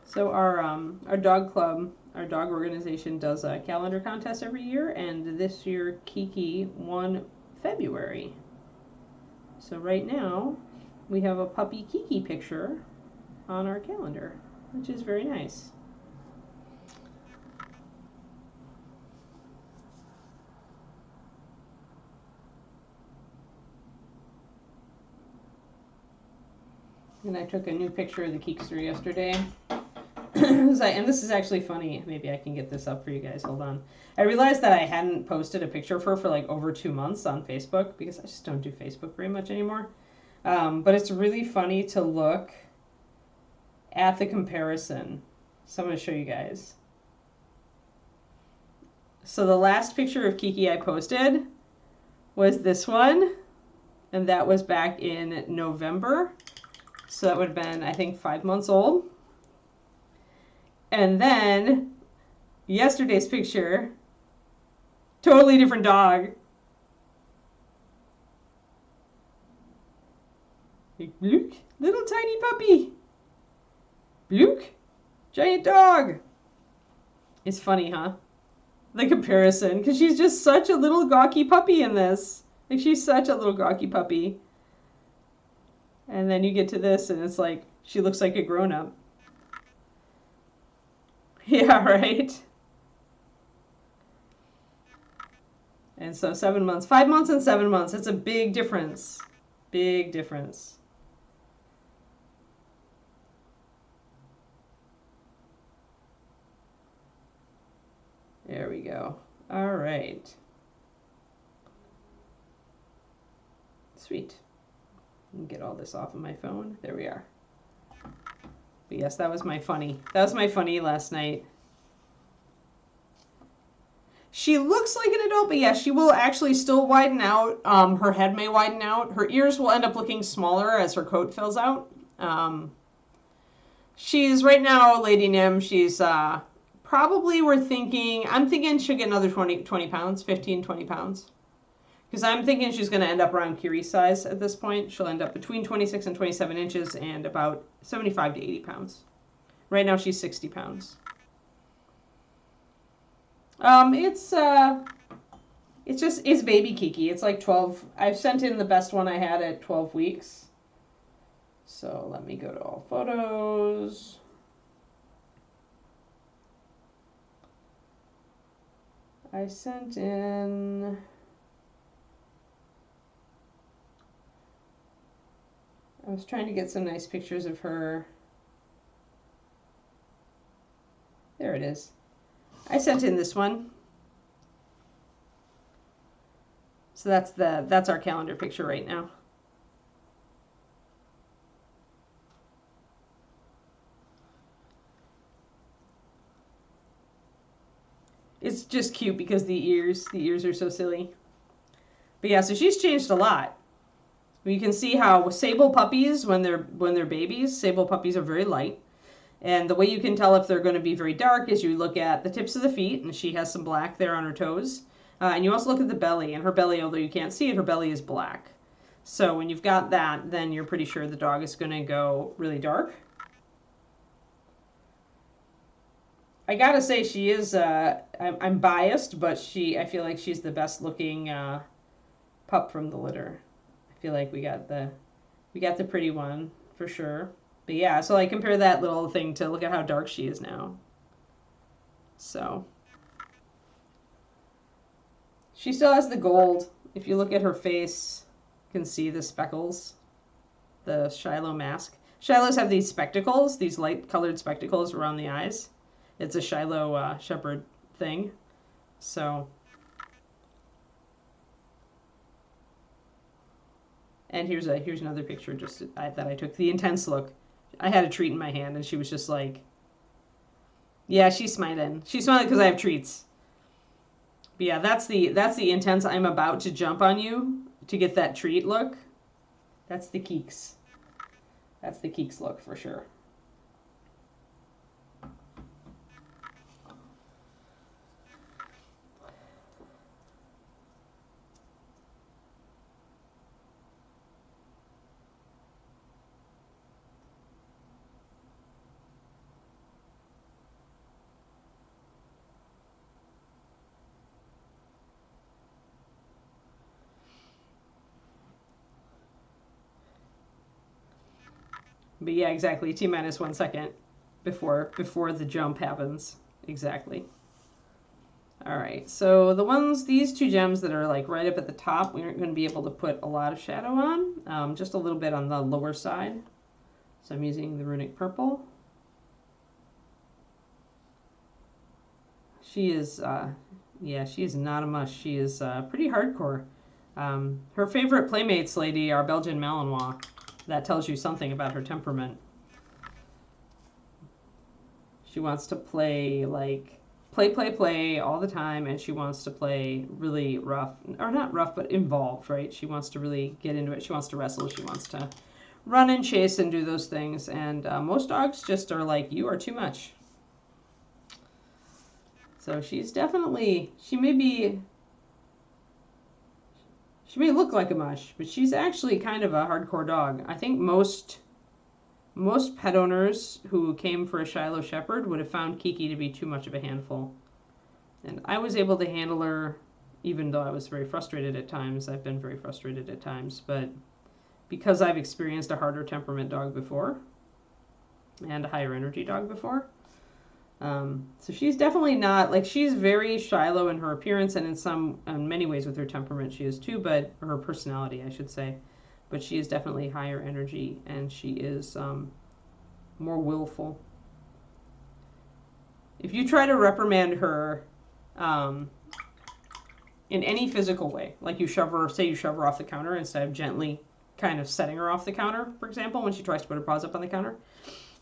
So our dog club, our dog organization does a calendar contest every year, and this year Kiki won February. So right now we have a puppy Kiki picture on our calendar, which is very nice. And I took a new picture of the Keekster yesterday. as and this is actually funny. Maybe I can get this up for you guys. Hold on. I realized that I hadn't posted a picture of her for like over 2 months on Facebook because I just don't do Facebook very much anymore. But it's really funny to look at the comparison. So I'm going to show you guys. So the last picture of Kiki I posted was this one, and that was back in November. So that would have been, I think, 5 months old. And then yesterday's picture, totally different dog. Look, little tiny puppy. Look, giant dog. It's funny, huh? The comparison, because she's just such a little gawky puppy in this. Like, she's such a little gawky puppy. And then you get to this, and it's like, she looks like a grown-up. Yeah, right? And so 7 months. 5 months and 7 months. It's a big difference. Big difference. There we go. All right. Sweet. Get all this off of my phone. There we are. But yes, that was my funny. That was my funny last night. She looks like an adult, but yeah, she will actually still widen out. Her head may widen out. Her ears will end up looking smaller as her coat fills out. She's right now, Lady Nim, she's probably, I'm thinking she'll get another 20 pounds, 15, 20 pounds. Because I'm thinking she's going to end up around Kiri's size at this point. She'll end up between 26 and 27 inches and about 75 to 80 pounds. Right now she's 60 pounds. It's baby Kiki. It's like 12. I've sent in the best one I had at 12 weeks. So let me go to all photos. I sent in... I was trying to get some nice pictures of her. There it is. I sent in this one. So that's our calendar picture right now. It's just cute because the ears are so silly. But yeah, so she's changed a lot. You can see how sable puppies, when they're babies, sable puppies are very light. And the way you can tell if they're going to be very dark is you look at the tips of the feet, and she has some black there on her toes. And you also look at the belly, and her belly, although you can't see it, her belly is black. So when you've got that, then you're pretty sure the dog is going to go really dark. I gotta say, she is, I'm biased, but I feel like she's the best looking pup from the litter. I feel like we got the pretty one for sure. But yeah, so I compare that little thing to look at how dark she is now. So she still has the gold. If you look at her face, you can see the speckles, the Shiloh mask. Shilohs have these spectacles, these light colored spectacles around the eyes. It's a Shiloh shepherd thing. So. And here's another picture that I took. The intense look. I had a treat in my hand, and she was just like, yeah, she's smiling. She's smiling because I have treats. But yeah, that's the intense I'm about to jump on you to get that treat look. That's the Keeks. That's the Keeks look for sure. But yeah, exactly. T-minus 1 second before the jump happens. Exactly. All right. So these two gems that are like right up at the top, we aren't going to be able to put a lot of shadow on. Just a little bit on the lower side. So I'm using the runic purple. She is, yeah, she is not a mush. She is pretty hardcore. Her favorite playmates lady are Belgian Malinois. That tells you something about her temperament. She wants to play, like, play all the time, and she wants to play really rough, or not rough, but involved, right? She wants to really get into it. She wants to wrestle. She wants to run and chase and do those things. And most dogs just are like, you are too much. So she's definitely, she may look like a mush, but she's actually kind of a hardcore dog. I think most pet owners who came for a Shiloh Shepherd would have found Kiki to be too much of a handful. And I was able to handle her, even though I was very frustrated at times. I've been very frustrated at times, but because I've experienced a harder temperament dog before and a higher energy dog before. So she's definitely not, like, she's very Shiloh in her appearance, and in many ways with her temperament she is too, but her personality, I should say. But she is definitely higher energy, and she is more willful. If you try to reprimand her in any physical way, like you shove her off the counter instead of gently kind of setting her off the counter, for example, when she tries to put her paws up on the counter,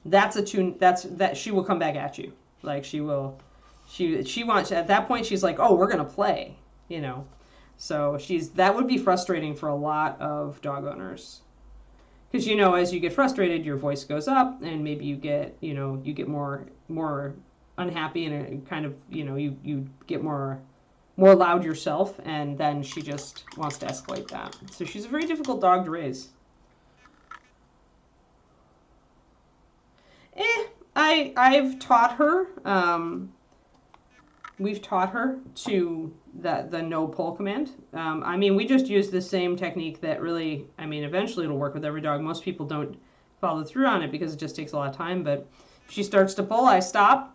that she will come back at you. Like she wants, at that point she's like, oh, we're gonna play, you know. So that would be frustrating for a lot of dog owners. Because, you know, as you get frustrated, your voice goes up, and maybe you get more unhappy, and kind of, you know, you get more loud yourself, and then she just wants to escalate that. So she's a very difficult dog to raise. I've taught her. We've taught her to the no pull command. I mean, we just use the same technique that really, I mean, eventually it'll work with every dog. Most people don't follow through on it because it just takes a lot of time. But if she starts to pull, I stop.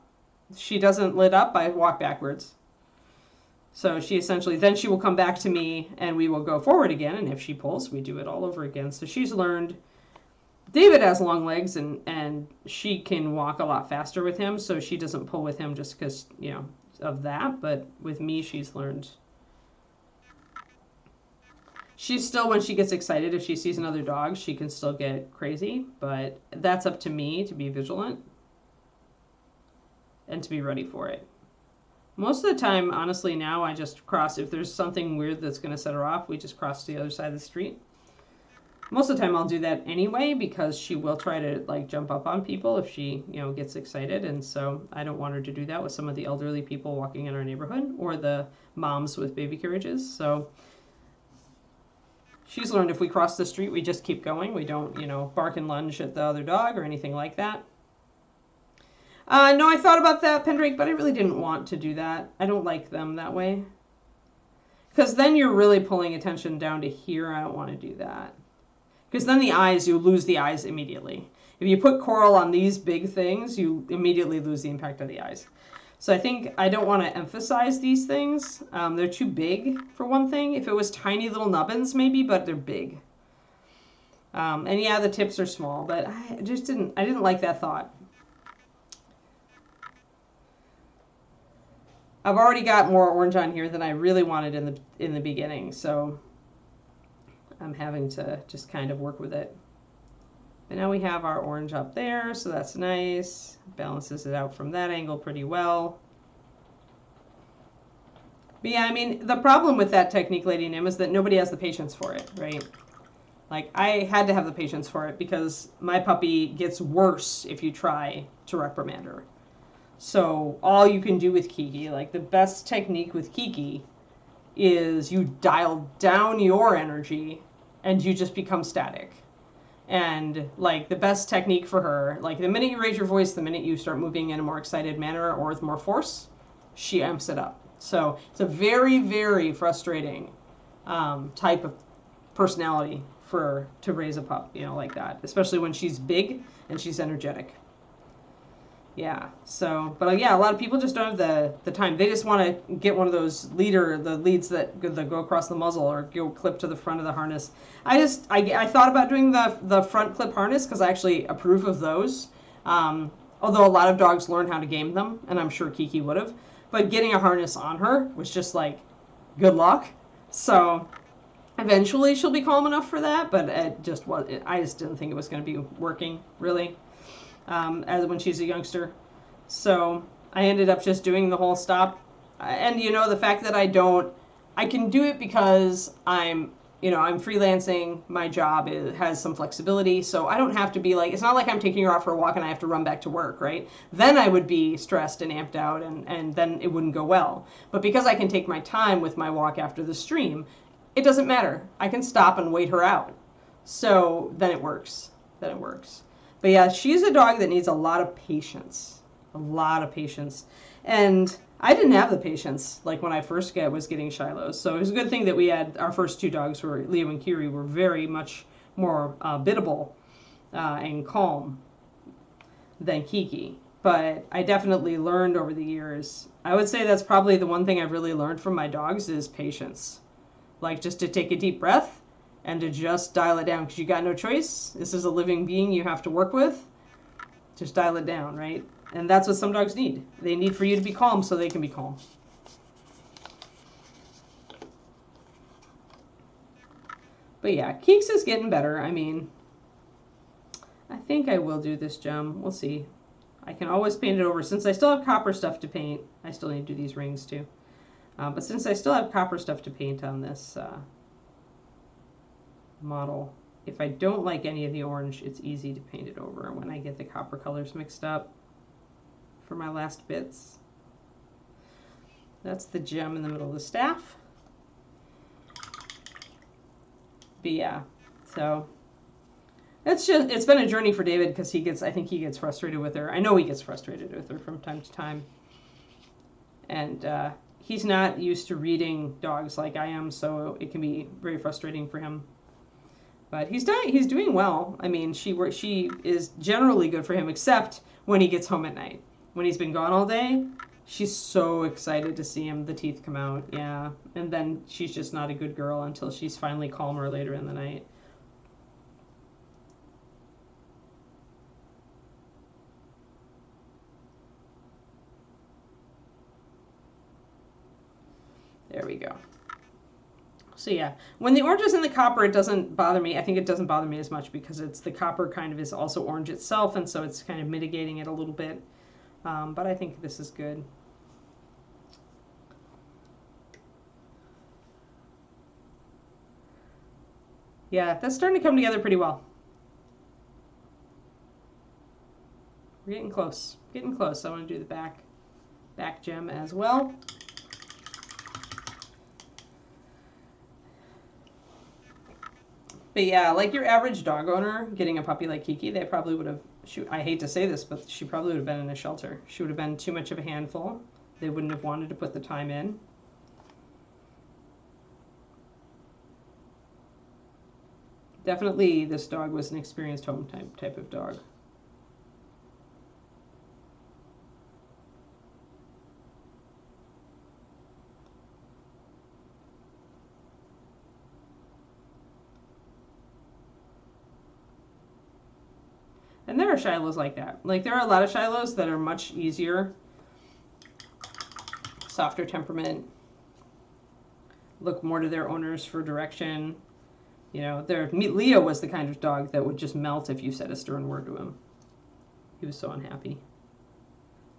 She doesn't lit up, I walk backwards. So she essentially, then she will come back to me and we will go forward again. And if she pulls, we do it all over again. So she's learned. David has long legs, and she can walk a lot faster with him, so she doesn't pull with him just because, you know, of that. But with me, she's learned. She's still, when she gets excited, if she sees another dog, she can still get crazy, but that's up to me to be vigilant and to be ready for it. Most of the time, honestly, now I just cross. If there's something weird that's going to set her off, we just cross to the other side of the street. Most of the time I'll do that anyway, because she will try to, like, jump up on people if she, you know, gets excited. And so I don't want her to do that with some of the elderly people walking in our neighborhood or the moms with baby carriages. So she's learned if we cross the street, we just keep going. We don't, you know, bark and lunge at the other dog or anything like that. No, I thought about that, Pendrake, but I really didn't want to do that. I don't like them that way. Because then you're really pulling attention down to here. I don't want to do that. Because then the eyes, you lose the eyes immediately. If you put coral on these big things, you immediately lose the impact of the eyes. So I think I don't want to emphasize these things. They're too big, for one thing. If it was tiny little nubbins, maybe, but they're big. And yeah, the tips are small, but I didn't like that thought. I've already got more orange on here than I really wanted in the beginning, so I'm having to just kind of work with it. But now we have our orange up there, so that's nice. Balances it out from that angle pretty well. But yeah, I mean, the problem with that technique, Lady Nim, is that nobody has the patience for it, right? Like, I had to have the patience for it because my puppy gets worse if you try to reprimand her. So all you can do with Kiki, like the best technique with Kiki, is you dial down your energy and you just become static. And like the best technique for her, like the minute you raise your voice, the minute you start moving in a more excited manner or with more force, she amps it up. So it's a very, very frustrating type of personality to raise a pup, you know, like that, especially when she's big and she's energetic. Yeah, so, but yeah, a lot of people just don't have the time. They just want to get one of those leads that go across the muzzle or go clip to the front of the harness. I thought about doing the front clip harness because I actually approve of those. Although a lot of dogs learn how to game them, and I'm sure Kiki would have. but getting a harness on her was just like, good luck. So eventually she'll be calm enough for that, but it just was. I just didn't think it was going to be working really, as when she's a youngster. So I ended up just doing the whole stop, and you know the fact that I can do it because I'm freelancing. My job has some flexibility, so I don't have to be like, it's not like I'm taking her out for a walk and I have to run back to work, right? Then I would be stressed and amped out, and then it wouldn't go well. But because I can take my time with my walk after the stream, it doesn't matter. I can stop and wait her out. So then it works. But yeah, she's a dog that needs a lot of patience. A lot of patience. And I didn't have the patience like when I first was getting Shilohs. So it was a good thing that we had our first two dogs, were Leo and Kiri, were very much more biddable and calm than Kiki. But I definitely learned over the years. I would say that's probably the one thing I've really learned from my dogs is patience. Like just to take a deep breath and to just dial it down, because you got no choice. This is a living being you have to work with. Just dial it down, right? And that's what some dogs need. They need for you to be calm so they can be calm. But yeah, Keeks is getting better. I mean, I think I will do this gem. We'll see. I can always paint it over. Since I still have copper stuff to paint, I still need to do these rings too. But since I still have copper stuff to paint on this model, if I don't like any of the orange, it's easy to paint it over when I get the copper colors mixed up for my last bits. That's the gem in the middle of the staff. But yeah, so it's been a journey for David, because I think he gets frustrated with her. I know he gets frustrated with her from time to time. And he's not used to reading dogs like I am, so it can be very frustrating for him. But he's doing well. I mean, she is generally good for him, except when he gets home at night. When he's been gone all day, she's so excited to see him, the teeth come out, yeah. And then she's just not a good girl until she's finally calmer later in the night. There we go. So yeah, when the orange is in the copper, it doesn't bother me. I think it doesn't bother me as much because the copper kind of is also orange itself, and so it's kind of mitigating it a little bit. But I think this is good. Yeah, that's starting to come together pretty well. We're getting close. Getting close. I want to do the back gem as well. But yeah, like your average dog owner getting a puppy like Kiki, they probably would have, I hate to say this, but she probably would have been in a shelter. She would have been too much of a handful. They wouldn't have wanted to put the time in. Definitely this dog was an experienced home type of dog. And there are Shilohs like that. Like, there are a lot of Shilohs that are much easier, softer temperament, look more to their owners for direction. You know, Leo was the kind of dog that would just melt if you said a stern word to him. He was so unhappy.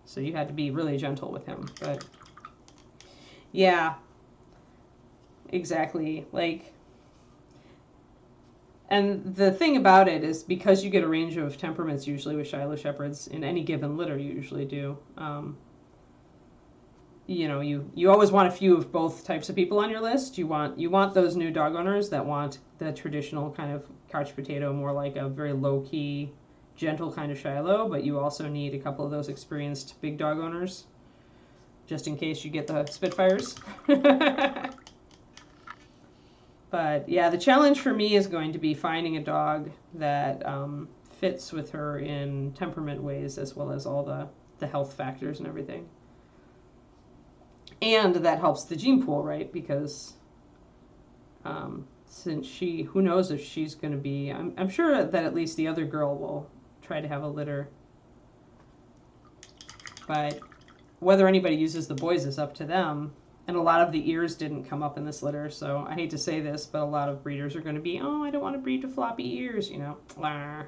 So you had to be really gentle with him. But yeah, exactly. Like, and the thing about it is, because you get a range of temperaments usually with Shiloh Shepherds in any given litter, you usually do. You know, you always want a few of both types of people on your list. You want those new dog owners that want the traditional kind of couch potato, more like a very low-key, gentle kind of Shiloh, but you also need a couple of those experienced big dog owners, just in case you get the Spitfires. But yeah, the challenge for me is going to be finding a dog that fits with her in temperament ways, as well as all the health factors and everything. And that helps the gene pool, right? Because since who knows if she's going to be, I'm sure that at least the other girl will try to have a litter. But whether anybody uses the boys is up to them. And a lot of the ears didn't come up in this litter, so I hate to say this, but a lot of breeders are going to be, oh, I don't want to breed to floppy ears, you know. Blah.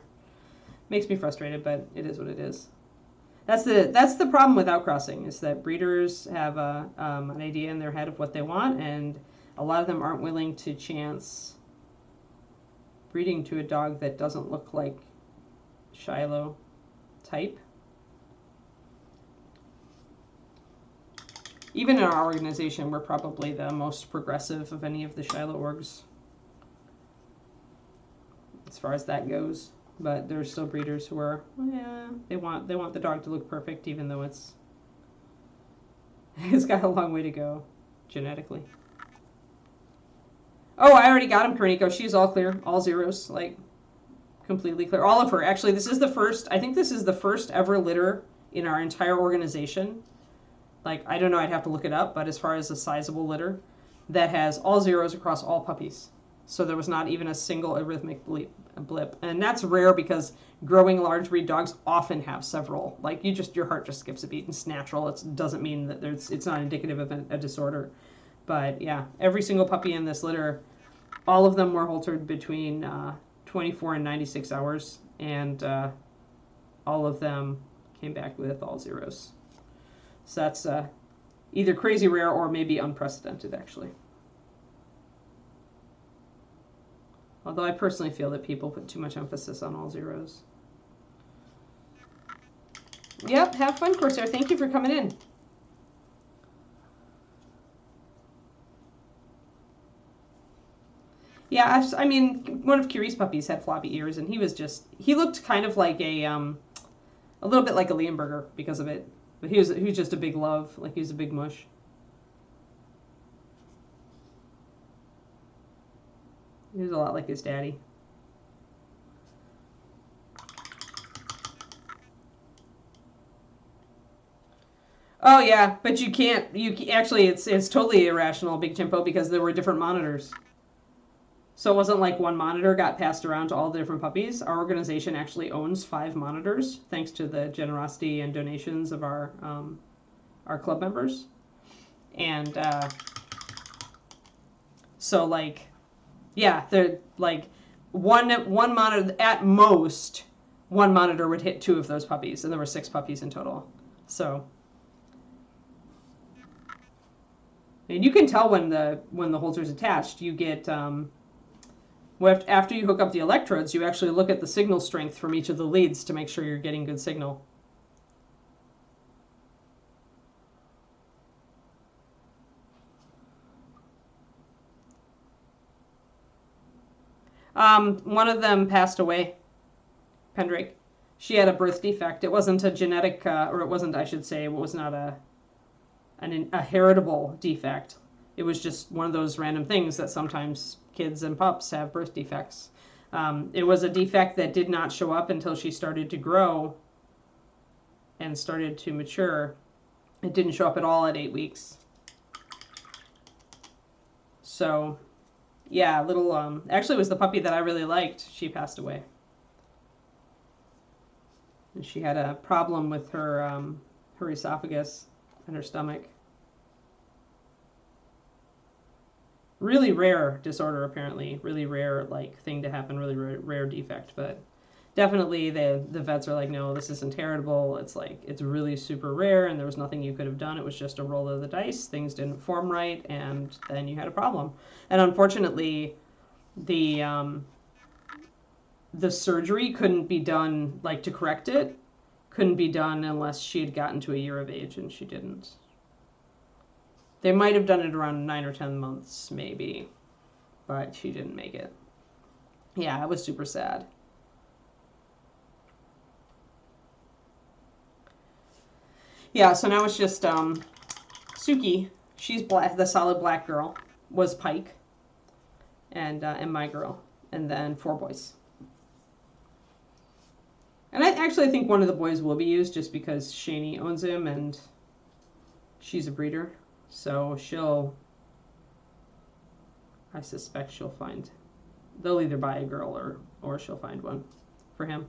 Makes me frustrated, but it is what it is. That's the problem with outcrossing, is that breeders have an idea in their head of what they want, and a lot of them aren't willing to chance breeding to a dog that doesn't look like Shiloh type. Even in our organization, we're probably the most progressive of any of the Shiloh orgs as far as that goes. But there's still breeders who are, yeah, they want the dog to look perfect, even though it's got a long way to go genetically. Oh, I already got him, Karniko. She's all clear, all zeros, like completely clear. All of her. Actually, this is the first. I think this is the first ever litter in our entire organization. Like, I don't know, I'd have to look it up, but as far as a sizable litter, that has all zeros across all puppies. So there was not even a single arrhythmic blip. And that's rare because growing large breed dogs often have several. Like, your heart just skips a beat. It's natural. It doesn't mean that it's not indicative of a disorder. But yeah, every single puppy in this litter, all of them were haltered between 24 and 96 hours. And all of them came back with all zeros. So that's either crazy rare or maybe unprecedented, actually. Although I personally feel that people put too much emphasis on all zeros. Yep, have fun, Corsair. Thank you for coming in. Yeah, I mean, one of Kiri's puppies had floppy ears, and he looked kind of like a little bit like a Leonberger because of it. But he was just a big love, like he was a big mush. He was a lot like his daddy. Oh yeah, but you can't. Actually, it's totally irrational, Big Tempo, because there were different monitors. So it wasn't like one monitor got passed around to all the different puppies. Our organization actually owns 5 monitors, thanks to the generosity and donations of our club members. And so, like, yeah, they're like one monitor at most. One monitor would hit 2 of those puppies, and there were 6 puppies in total. So, and you can tell when the holster's attached. You get after you hook up the electrodes, you actually look at the signal strength from each of the leads to make sure you're getting good signal. One of them passed away, Pendrake. She had a birth defect. It wasn't a genetic, or it wasn't, I should say, it was not a heritable defect. It was just one of those random things that sometimes kids and pups have birth defects. It was a defect that did not show up until she started to grow and started to mature. It didn't show up at all at 8 weeks. So, yeah, actually it was the puppy that I really liked. She passed away. And she had a problem with her esophagus and her stomach. Really rare disorder, apparently. Really rare, like, thing to happen. Really rare defect. But definitely the vets are like, no, this isn't heritable. It's like, it's really super rare, and there was nothing you could have done. It was just a roll of the dice. Things didn't form right, and then you had a problem. And unfortunately, the surgery couldn't be done, like, to correct it. Couldn't be done unless she had gotten to a year of age, and she didn't. They might have done it around 9 or 10 months, maybe, but she didn't make it. Yeah, it was super sad. Yeah, so now it's just Suki. She's black. The solid black girl was Pike, and my girl, and then 4 boys. And I actually think one of the boys will be used just because Shani owns him and she's a breeder. So I suspect she'll find, they'll either buy a girl or she'll find one for him.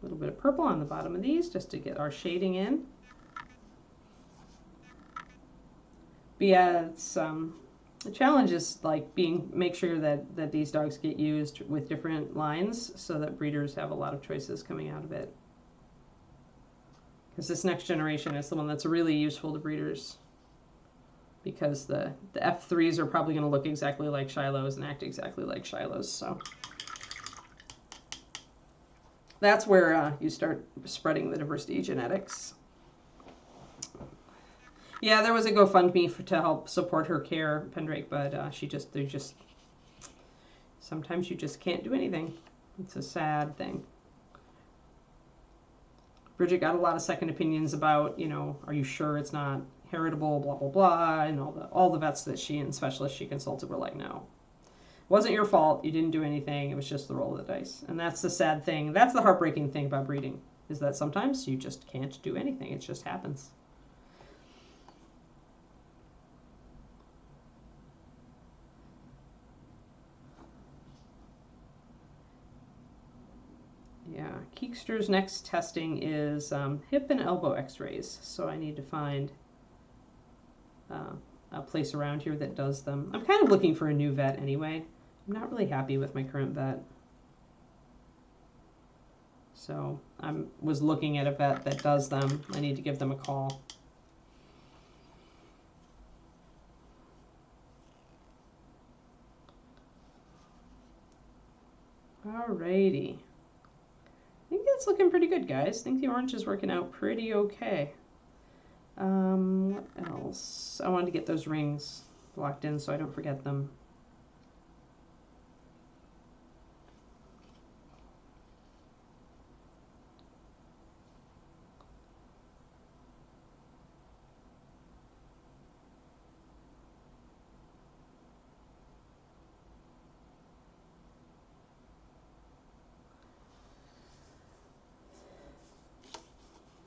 A little bit of purple on the bottom of these just to get our shading in. But yeah, it's the challenge is like make sure that these dogs get used with different lines so that breeders have a lot of choices coming out of it. Because this next generation is the one that's really useful to breeders. Because the F3s are probably going to look exactly like Shilohs and act exactly like Shilohs. So that's where you start spreading the diversity of genetics. Yeah, there was a GoFundMe to help support her care, Pendrake, but sometimes you just can't do anything. It's a sad thing. Bridget got a lot of second opinions about, you know, are you sure it's not heritable, blah, blah, blah, and all the vets that she and specialists she consulted were like, no. It wasn't your fault. You didn't do anything. It was just the roll of the dice. And that's the sad thing. That's the heartbreaking thing about breeding, is that sometimes you just can't do anything. It just happens. Yeah, Keekster's next testing is hip and elbow x-rays. So I need to find a place around here that does them. I'm kind of looking for a new vet anyway. I'm not really happy with my current vet. So I was looking at a vet that does them. I need to give them a call. Alrighty. I think that's looking pretty good, guys. I think the orange is working out pretty okay. What else? I wanted to get those rings locked in so I don't forget them.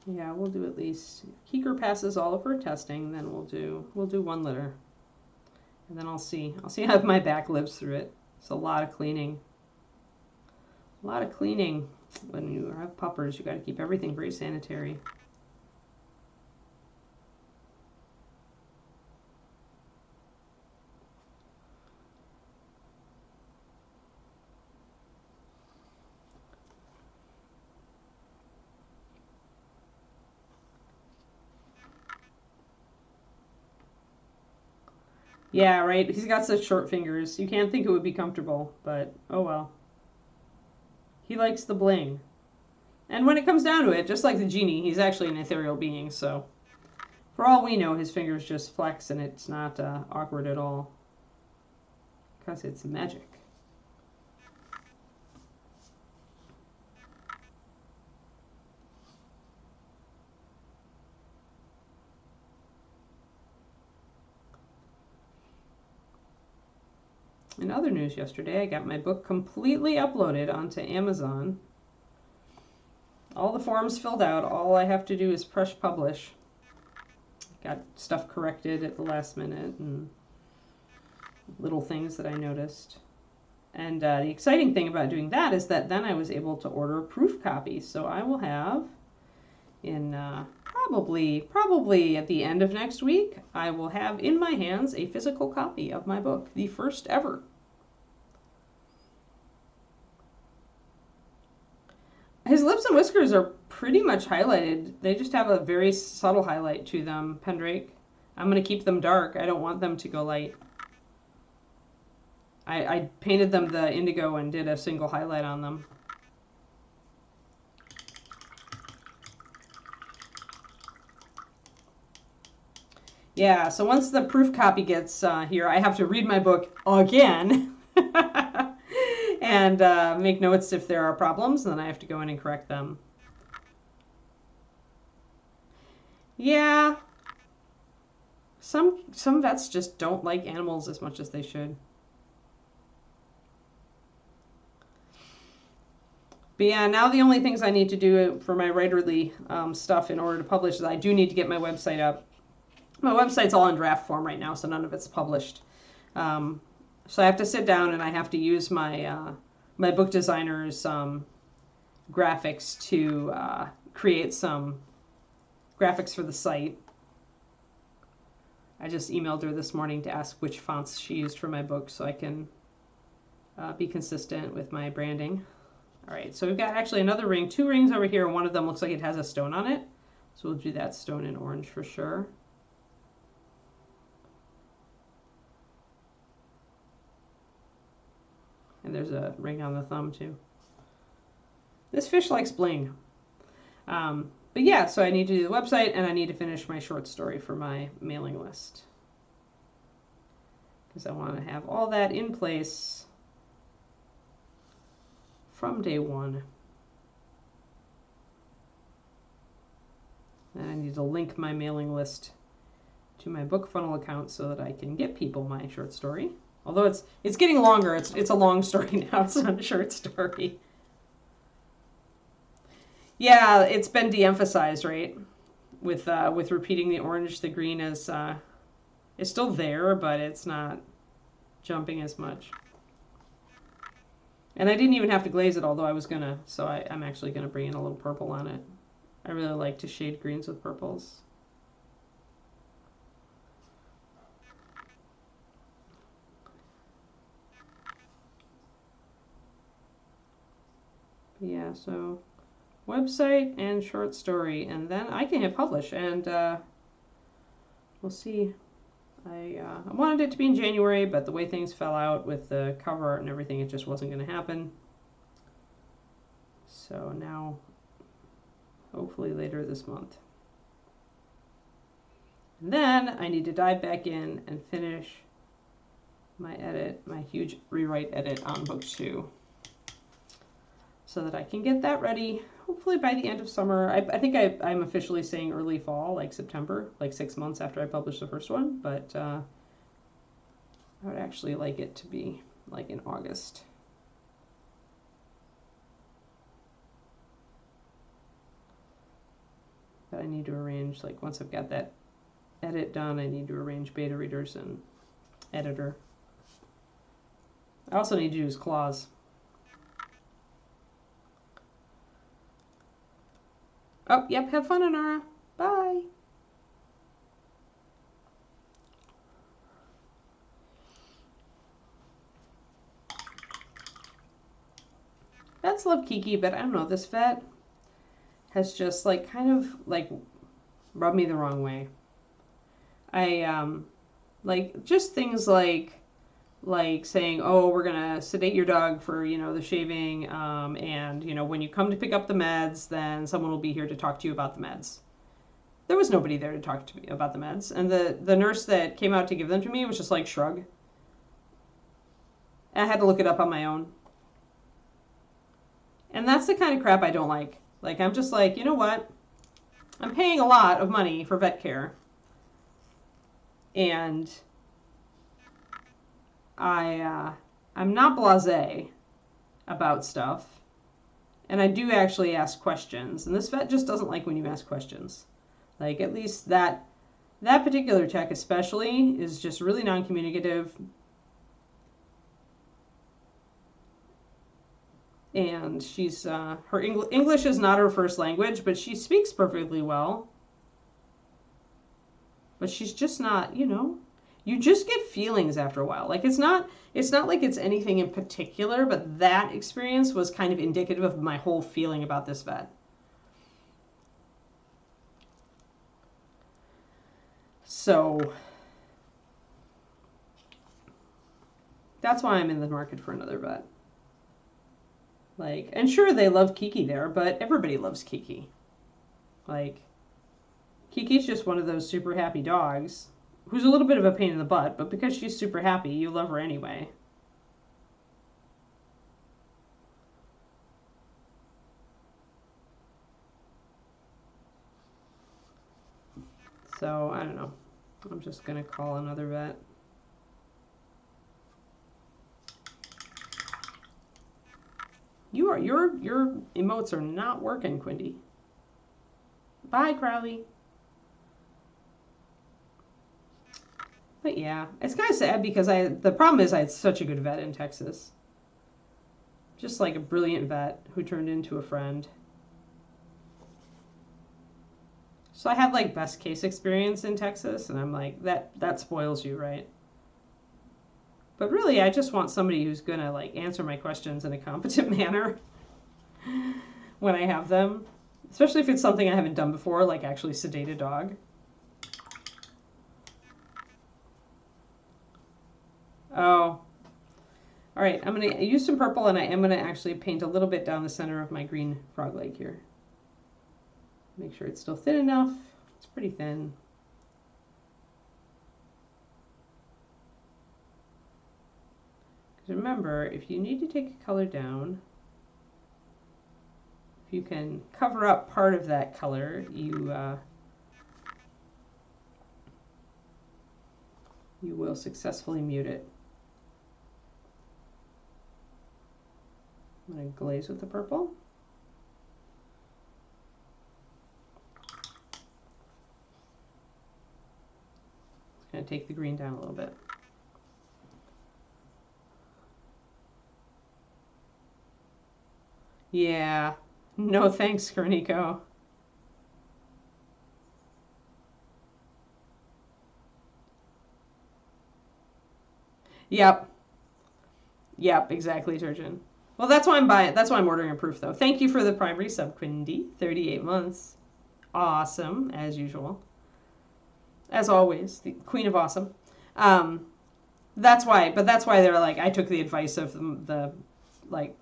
Yeah, we'll do at least, if Keeker passes all of her testing, then we'll do 1 litter. And then I'll see how my back lives through it. It's a lot of cleaning. A lot of cleaning. When you have puppers, you got to keep everything very sanitary. Yeah, right. He's got such short fingers. You can't think it would be comfortable, but oh well. He likes the bling. And when it comes down to it, just like the genie, he's actually an ethereal being, so for all we know, his fingers just flex and it's not awkward at all. Because it's magic. In other news yesterday, I got my book completely uploaded onto Amazon. All the forms filled out. All I have to do is press publish. Got stuff corrected at the last minute and little things that I noticed. And the exciting thing about doing that is that then I was able to order a proof copy. So I will have in probably at the end of next week, I will have in my hands a physical copy of my book, the first ever. His lips and whiskers are pretty much highlighted. They just have a very subtle highlight to them, Pendrake. I'm going to keep them dark. I don't want them to go light. I painted them the indigo and did a single highlight on them. Yeah, so once the proof copy gets here, I have to read my book again and make notes if there are problems, and then I have to go in and correct them. Yeah, some vets just don't like animals as much as they should. But yeah, now the only things I need to do for my writerly stuff in order to publish is I do need to get my website up. My website's all in draft form right now, so none of it's published. So I have to sit down and I have to use my my book designer's graphics to create some graphics for the site. I just emailed her this morning to ask which fonts she used for my book so I can be consistent with my branding. All right, so we've got actually another ring, 2 rings over here. One of them looks like it has a stone on it. So we'll do that stone in orange for sure. And there's a ring on the thumb too. This fish likes bling. But yeah, so I need to do the website and I need to finish my short story for my mailing list. Because I want to have all that in place from day one. And I need to link my mailing list to my BookFunnel account so that I can get people my short story. Although it's getting longer. It's a long story now. It's not a short story. Yeah, it's been de-emphasized, right? With repeating the orange, the green is it's still there, but it's not jumping as much. And I didn't even have to glaze it, although I was gonna. So I'm actually gonna bring in a little purple on it. I really like to shade greens with purples. Yeah, so website and short story, and then I can hit publish, and we'll see. I wanted it to be in January, but the way things fell out with the cover art and everything, it just wasn't going to happen. So now, hopefully later this month. And then I need to dive back in and finish my edit, my huge rewrite edit on book 2, so that I can get that ready, hopefully by the end of summer. I think I'm officially saying early fall, like September, like 6 months after I publish the first one, but I would actually like it to be like in August. But I need to arrange, like once I've got that edit done, I need to arrange beta readers and editor. I also need to use clause. Oh, yep, have fun, Anara. Bye. Vets love Kiki, but I don't know, this vet has just like kind of like rubbed me the wrong way. I like just things like saying, oh, we're gonna sedate your dog for, you know, the shaving, and, you know, when you come to pick up the meds, then someone will be here to talk to you about the meds. There was nobody there to talk to me about the meds, and the nurse that came out to give them to me was just like, shrug. And I had to look it up on my own. And that's the kind of crap I don't like. Like, I'm just like, you know what? I'm paying a lot of money for vet care, and I'm not blasé about stuff, and I do actually ask questions, and this vet just doesn't like when you ask questions. Like, at least that particular tech especially is just really non-communicative, and she's her English is not her first language, but she speaks perfectly well, but she's just not, you know. You just get feelings after a while. Like, it's not like it's anything in particular, but that experience was kind of indicative of my whole feeling about this vet. So that's why I'm in the market for another vet. Like, and sure, they love Kiki there, but everybody loves Kiki. Like, Kiki's just one of those super happy dogs who's a little bit of a pain in the butt, but because she's super happy, you love her anyway. So, I don't know. I'm just going to call another vet. Your emotes are not working, Quindy. Bye, Crowley. But yeah, it's kind of sad because the problem is I had such a good vet in Texas. Just like a brilliant vet who turned into a friend. So I had like best case experience in Texas, and I'm like, that spoils you, right? But really, I just want somebody who's gonna like answer my questions in a competent manner when I have them, especially if it's something I haven't done before, like actually sedate a dog. Oh, all right. I'm gonna use some purple, and I am gonna actually paint a little bit down the center of my green frog leg here. Make sure it's still thin enough. It's pretty thin. Because remember, if you need to take a color down, if you can cover up part of that color, you will successfully mute it. I'm going to glaze with the purple. It's going to take the green down a little bit. Yeah. No thanks, Cornico. Yep. Yep, exactly, Turgeon. Well, that's why I'm buying. That's why I'm ordering a proof, though. Thank you for the primary sub, Quindy. 38 months. Awesome, as usual. As always, the queen of awesome. That's why. But that's why they're like, I took the advice of the like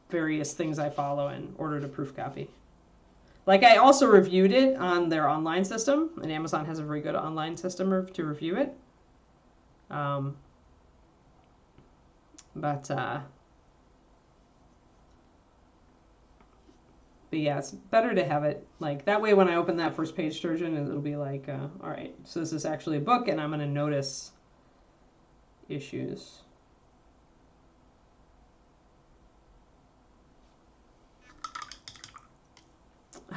various things I follow and ordered a proof copy. Like I also reviewed it on their online system, and Amazon has a very good online system to review it. But yeah, it's better to have it like that way when I open that first page, Sturgeon, it'll be like, all right, so this is actually a book, and I'm going to notice issues.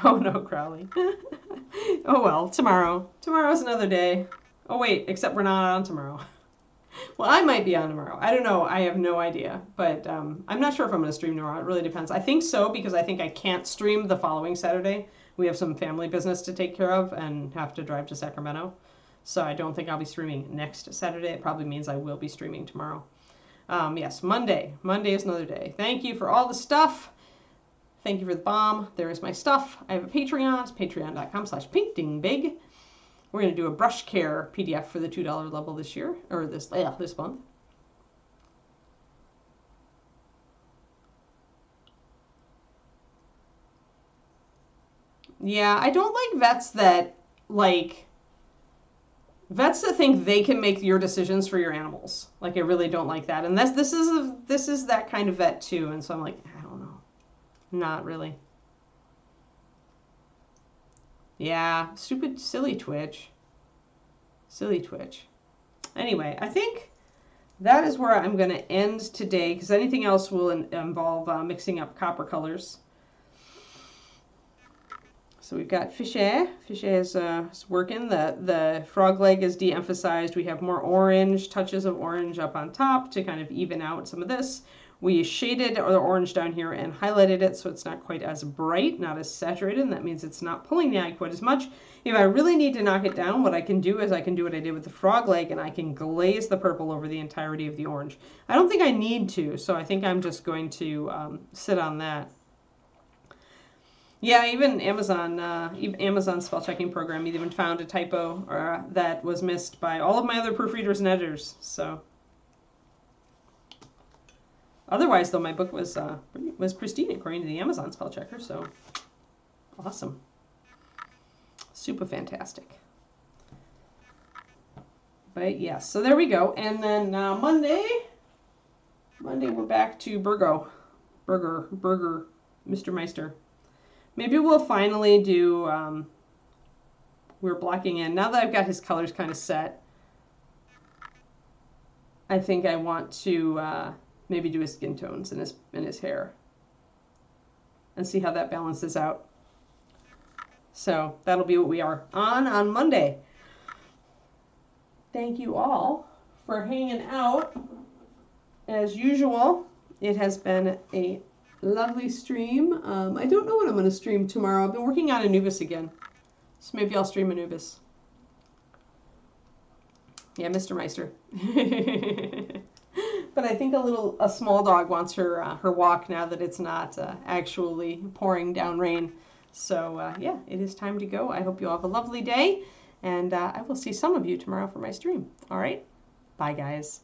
Oh no, Crowley. Oh well, tomorrow. Tomorrow's another day. Oh wait, except we're not on tomorrow. Well, I might be on tomorrow. I don't know. I have no idea. But I'm not sure if I'm going to stream tomorrow. It really depends. I think so because I think I can't stream the following Saturday. We have some family business to take care of and have to drive to Sacramento. So I don't think I'll be streaming next Saturday. It probably means I will be streaming tomorrow. Yes, Monday. Monday is another day. Thank you for all the stuff. Thank you for the bomb. There is my stuff. I have a Patreon. It's patreon.com/paintingbig. We're going to do a brush care PDF for the $2 level this year, or this month. Yeah, I don't like vets that think they can make your decisions for your animals. Like I really don't like that. And this is that kind of vet too. And so I'm like, I don't know. Not really. Yeah, stupid, silly Twitch. Silly Twitch. Anyway, I think that is where I'm going to end today because anything else will involve mixing up copper colors. So we've got Fichet. Fichet is working. The frog leg is de-emphasized. We have more orange, touches of orange up on top to kind of even out some of this. We shaded the orange down here and highlighted it so it's not quite as bright, not as saturated, and that means it's not pulling the eye quite as much. If I really need to knock it down, what I can do is I can do what I did with the frog leg, and I can glaze the purple over the entirety of the orange. I don't think I need to, so I think I'm just going to sit on that. Yeah, even Amazon spell checking program even found a typo that was missed by all of my other proofreaders and editors, so... Otherwise, though, my book was pristine according to the Amazon spell checker, so awesome. Super fantastic. But yes, so there we go. And then Monday we're back to Burger, Mr. Meister. Maybe we'll finally do, we're blocking in. Now that I've got his colors kind of set, I think I want to... maybe do his skin tones and his hair and see how that balances out. So that'll be what we are on Monday. Thank you all for hanging out as usual it has been a lovely stream. I don't know what I'm going to stream tomorrow. I've been working on Anubis again. So maybe I'll stream Anubis. Yeah, Mr. Meister. But I think a small dog wants her walk now that it's not actually pouring down rain. So yeah, it is time to go. I hope you all have a lovely day, and I will see some of you tomorrow for my stream. All right, bye guys.